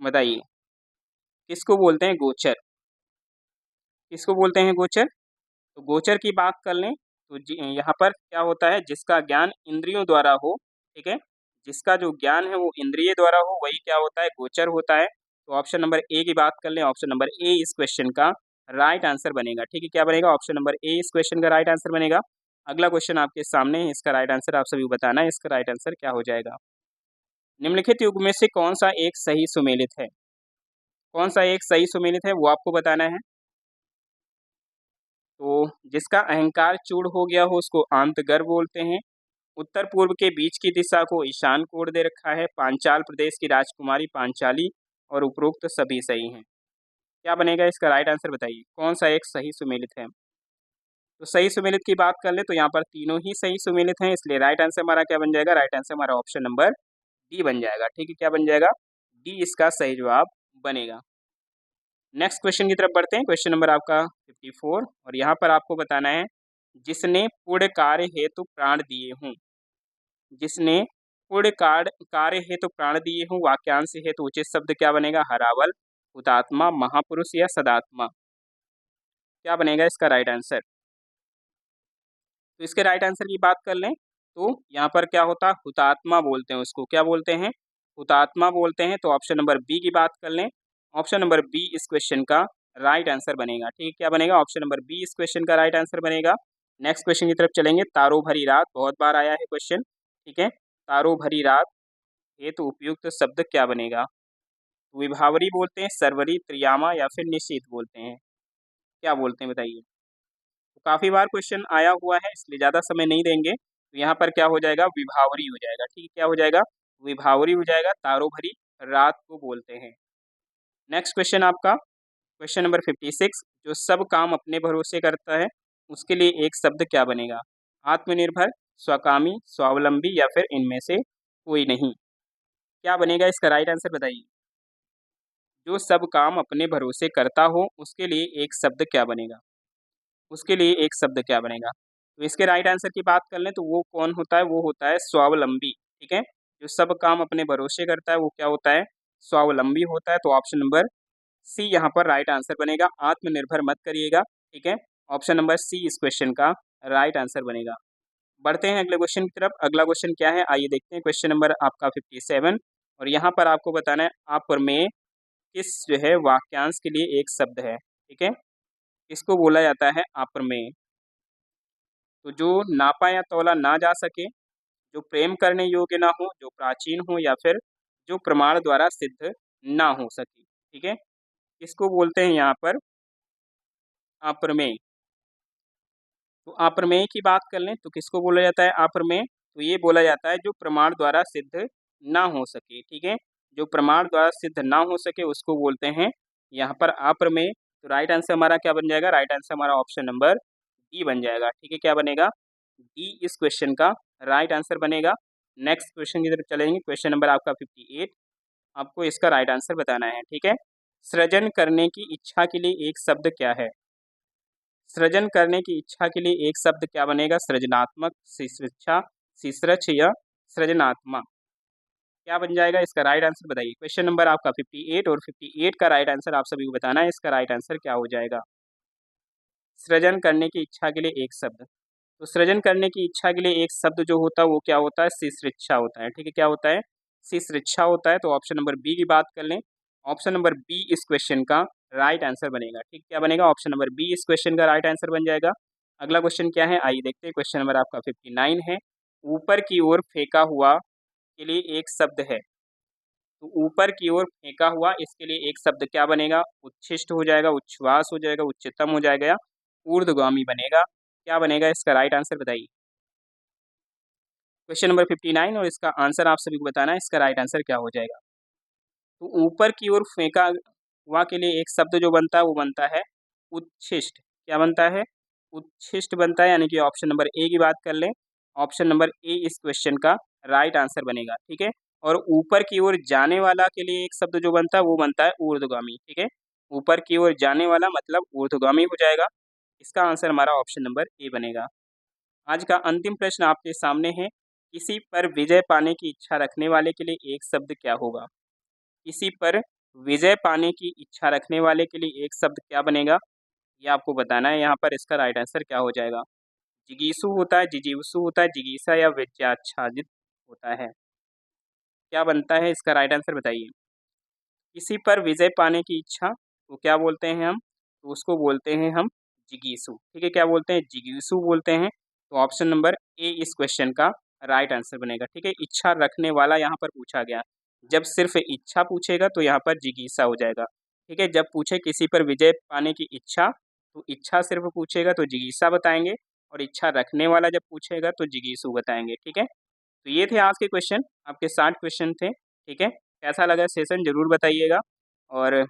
बताइए किसको बोलते हैं गोचर? किसको बोलते हैं गोचर? तो गोचर की बात कर लें तो यहाँ पर क्या होता है? जिसका ज्ञान इंद्रियों द्वारा हो। ठीक है, जिसका जो ज्ञान है वो इंद्रिय द्वारा हो, वही क्या होता है? गोचर होता है। तो ऑप्शन नंबर ए की बात कर लें, ऑप्शन नंबर ए इस क्वेश्चन का राइट आंसर बनेगा। ठीक है, क्या बनेगा? ऑप्शन नंबर ए इस क्वेश्चन का राइट आंसर बनेगा। अगला क्वेश्चन आपके सामने है, इसका राइट आंसर आप सभी को बताना है। इसका राइट आंसर क्या हो जाएगा? निम्नलिखित युग में से कौन सा एक सही सुमेलित है? कौन सा एक सही सुमेलित है वो आपको बताना है। तो जिसका अहंकार चूड़ हो गया हो उसको आंतगर बोलते हैं। उत्तर पूर्व के बीच की दिशा को ईशान कोण दे रखा है। पांचाल प्रदेश की राजकुमारी पांचाली और उपरोक्त सभी सही हैं। क्या बनेगा इसका राइट आंसर बताइए, कौन सा एक सही सुमेलित है। तो सही सुमेलित की बात कर ले तो यहाँ पर तीनों ही सही सुमेलित हैं, इसलिए राइट आंसर हमारा क्या बन जाएगा, राइट आंसर हमारा ऑप्शन नंबर डी बन जाएगा। ठीक है, क्या बन जाएगा, डी इसका सही जवाब बनेगा। नेक्स्ट क्वेश्चन की तरफ बढ़ते हैं। क्वेश्चन नंबर आपका 54 और यहाँ पर आपको बताना है जिसने पुण्य कार्य हेतु प्राण दिए हों। जिसने पुण्य कार्य हेतु प्राण दिए हों, वाक्यांश हेतु उचित शब्द क्या बनेगा, हरावल, हुतात्मा, महापुरुष या सदात्मा। क्या बनेगा इसका राइट आंसर। तो इसके राइट आंसर की बात कर लें तो यहाँ पर क्या होता है, हुतात्मा बोलते हैं उसको। क्या बोलते हैं, हुतात्मा बोलते हैं। तो ऑप्शन नंबर बी की बात कर लें, ऑप्शन नंबर बी इस क्वेश्चन का राइट आंसर बनेगा। ठीक है, क्या बनेगा, ऑप्शन नंबर बी इस क्वेश्चन का राइट आंसर बनेगा। नेक्स्ट क्वेश्चन की तरफ चलेंगे। तारो भरी रात, बहुत बार आया है क्वेश्चन। ठीक है, तारो भरी रात हेतु उपयुक्त शब्द क्या बनेगा। विभावरी बोलते हैं, सरवरी, त्रियामा या फिर निशीथ बोलते हैं। क्या बोलते हैं बताइए। तो काफी बार क्वेश्चन आया हुआ है इसलिए ज्यादा समय नहीं देंगे। तो यहाँ पर क्या हो जाएगा, विभावरी हो जाएगा। ठीक है, क्या हो जाएगा, विभावरी हो जाएगा। तारो भरी रात को बोलते हैं। नेक्स्ट क्वेश्चन आपका क्वेश्चन नंबर 56, जो सब काम अपने भरोसे करता है उसके लिए एक शब्द क्या बनेगा। आत्मनिर्भर, स्वकामी, स्वावलंबी या फिर इनमें से कोई नहीं। क्या बनेगा इसका राइट आंसर बताइए। जो सब काम अपने भरोसे करता हो उसके लिए एक शब्द क्या बनेगा, उसके लिए एक शब्द क्या बनेगा। तो इसके राइट आंसर की बात कर लें तो वो कौन होता है, वो होता है स्वावलंबी। ठीक है, जो सब काम अपने भरोसे करता है वो क्या होता है, स्वावलंबी होता है। तो ऑप्शन नंबर सी यहाँ पर राइट आंसर बनेगा। आत्मनिर्भर मत करिएगा। ठीक है, ऑप्शन नंबर सी इस क्वेश्चन का राइट आंसर बनेगा। बढ़ते हैं अगले क्वेश्चन की तरफ। अगला क्वेश्चन क्या है आइए देखते हैं। क्वेश्चन नंबर आपका 57 और यहाँ पर आपको बताना है अप्रमेय किस जो है वाक्यांश के लिए एक शब्द है। ठीक है, इसको बोला जाता है अप्रमेय। तो जो नापा या तौला ना जा सके, जो प्रेम करने योग्य ना हो, जो प्राचीन हो या फिर जो प्रमाण द्वारा सिद्ध ना हो सके। ठीक है, इसको बोलते हैं यहाँ पर अप्रमेय। तो अप्रमेय की बात कर लें तो किसको बोला जाता है अप्रमेय, तो ये बोला जाता है जो प्रमाण द्वारा सिद्ध ना हो सके। ठीक है, जो प्रमाण द्वारा सिद्ध ना हो सके उसको बोलते हैं यहाँ पर अप्रमेय। तो राइट आंसर हमारा क्या बन जाएगा, राइट आंसर हमारा ऑप्शन नंबर डी बन जाएगा। ठीक है, क्या बनेगा, डी इस क्वेश्चन का राइट आंसर बनेगा। नेक्स्ट क्वेश्चन की तरफ चलेंगे। क्वेश्चन नंबर आपका 58, आपको इसका राइट आंसर बताना है। ठीक है, सृजन करने की इच्छा के लिए एक शब्द क्या है। सृजन करने की इच्छा के लिए एक शब्द क्या बनेगा, सृजनात्मक, शिश्रिच्छा, शिश्रच या सृजनात्मा। क्या बन जाएगा इसका राइट आंसर बताइए। क्वेश्चन नंबर आपका 58 और 58 का राइट आंसर आप सभी को बताना है। इसका राइट आंसर क्या हो जाएगा, सृजन करने की इच्छा के लिए एक शब्द। तो सृजन करने की इच्छा के लिए एक शब्द जो होता है वो क्या होता है, शिश्रिच्छा होता है। ठीक है, क्या होता है, शिश्रिच्छा होता है। तो ऑप्शन नंबर बी की बात कर लें, ऑप्शन नंबर बी इस क्वेश्चन का राइट आंसर बनेगा। ठीक, क्या बनेगा, ऑप्शन नंबर बी इस क्वेश्चन का राइट आंसर बन जाएगा। अगला क्वेश्चन क्या है आइए देखते हैं। क्वेश्चन नंबर आपका 59 है। ऊपर की ओर फेंका हुआ के लिए एक शब्द है। तो ऊपर की ओर फेंका हुआ इसके लिए एक शब्द क्या बनेगा, उच्छिष्ट हो जाएगा, उच्छ्वास हो जाएगा, उच्चतम हो जाएगा या ऊर्ध्वगामी बनेगा। क्या बनेगा इसका राइट आंसर बताइए। क्वेश्चन नंबर 59 और इसका आंसर आप सभी को बताना है। इसका राइट आंसर क्या हो जाएगा। तो ऊपर की ओर फेंका हुआ के लिए एक शब्द जो बनता है वो बनता है उच्छिष्ट। क्या बनता है, उच्छिष्ट बनता है। यानी कि ऑप्शन नंबर ए की बात कर लें, ऑप्शन नंबर ए इस क्वेश्चन का राइट आंसर बनेगा। ठीक है, और ऊपर की ओर जाने वाला के लिए एक शब्द जो बनता है वो बनता है ऊर्ध्वगामी। ठीक है, ऊपर की ओर जाने वाला मतलब ऊर्ध्वगामी हो जाएगा। इसका आंसर हमारा ऑप्शन नंबर ए बनेगा। आज का अंतिम प्रश्न आपके सामने है। किसी पर विजय पाने की इच्छा रखने वाले के लिए एक शब्द क्या होगा। किसी पर विजय पाने की इच्छा रखने वाले के लिए एक शब्द क्या बनेगा, ये आपको बताना है। यहाँ पर इसका राइट आंसर क्या हो जाएगा, जिगीसु होता है, जिजीवसु होता है, जिगीसा या विजयाच्छादित होता है। क्या बनता है इसका राइट आंसर बताइए। किसी पर विजय पाने की इच्छा तो क्या बोलते हैं हम, तो उसको बोलते हैं हम जिगीसु। ठीक है, क्या बोलते हैं, जिगीसु बोलते हैं। तो ऑप्शन नंबर ए इस क्वेश्चन का राइट आंसर बनेगा। ठीक है, इच्छा रखने वाला यहाँ पर पूछा गया। जब सिर्फ इच्छा पूछेगा तो यहाँ पर जिगीसा हो जाएगा। ठीक है, जब पूछे किसी पर विजय पाने की इच्छा तो इच्छा सिर्फ पूछेगा तो जिगीषा बताएंगे, और इच्छा रखने वाला जब पूछेगा तो जिगीषु बताएंगे। ठीक है, तो ये थे आज के क्वेश्चन, आपके 60 क्वेश्चन थे। ठीक है, कैसा लगा सेशन ज़रूर बताइएगा, और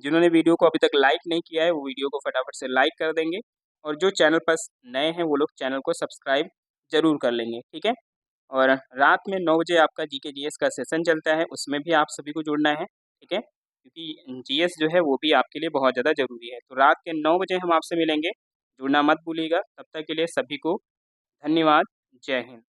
जिन्होंने वीडियो को अभी तक लाइक नहीं किया है वो वीडियो को फटाफट से लाइक कर देंगे, और जो चैनल पर नए हैं वो लोग चैनल को सब्सक्राइब ज़रूर कर लेंगे। ठीक है, और रात में 9 बजे आपका जीके जीएस का सेशन चलता है, उसमें भी आप सभी को जुड़ना है। ठीक है, क्योंकि जीएस जो है वो भी आपके लिए बहुत ज़्यादा ज़रूरी है। तो रात के 9 बजे हम आपसे मिलेंगे, जुड़ना मत भूलिएगा। तब तक के लिए सभी को धन्यवाद। जय हिंद।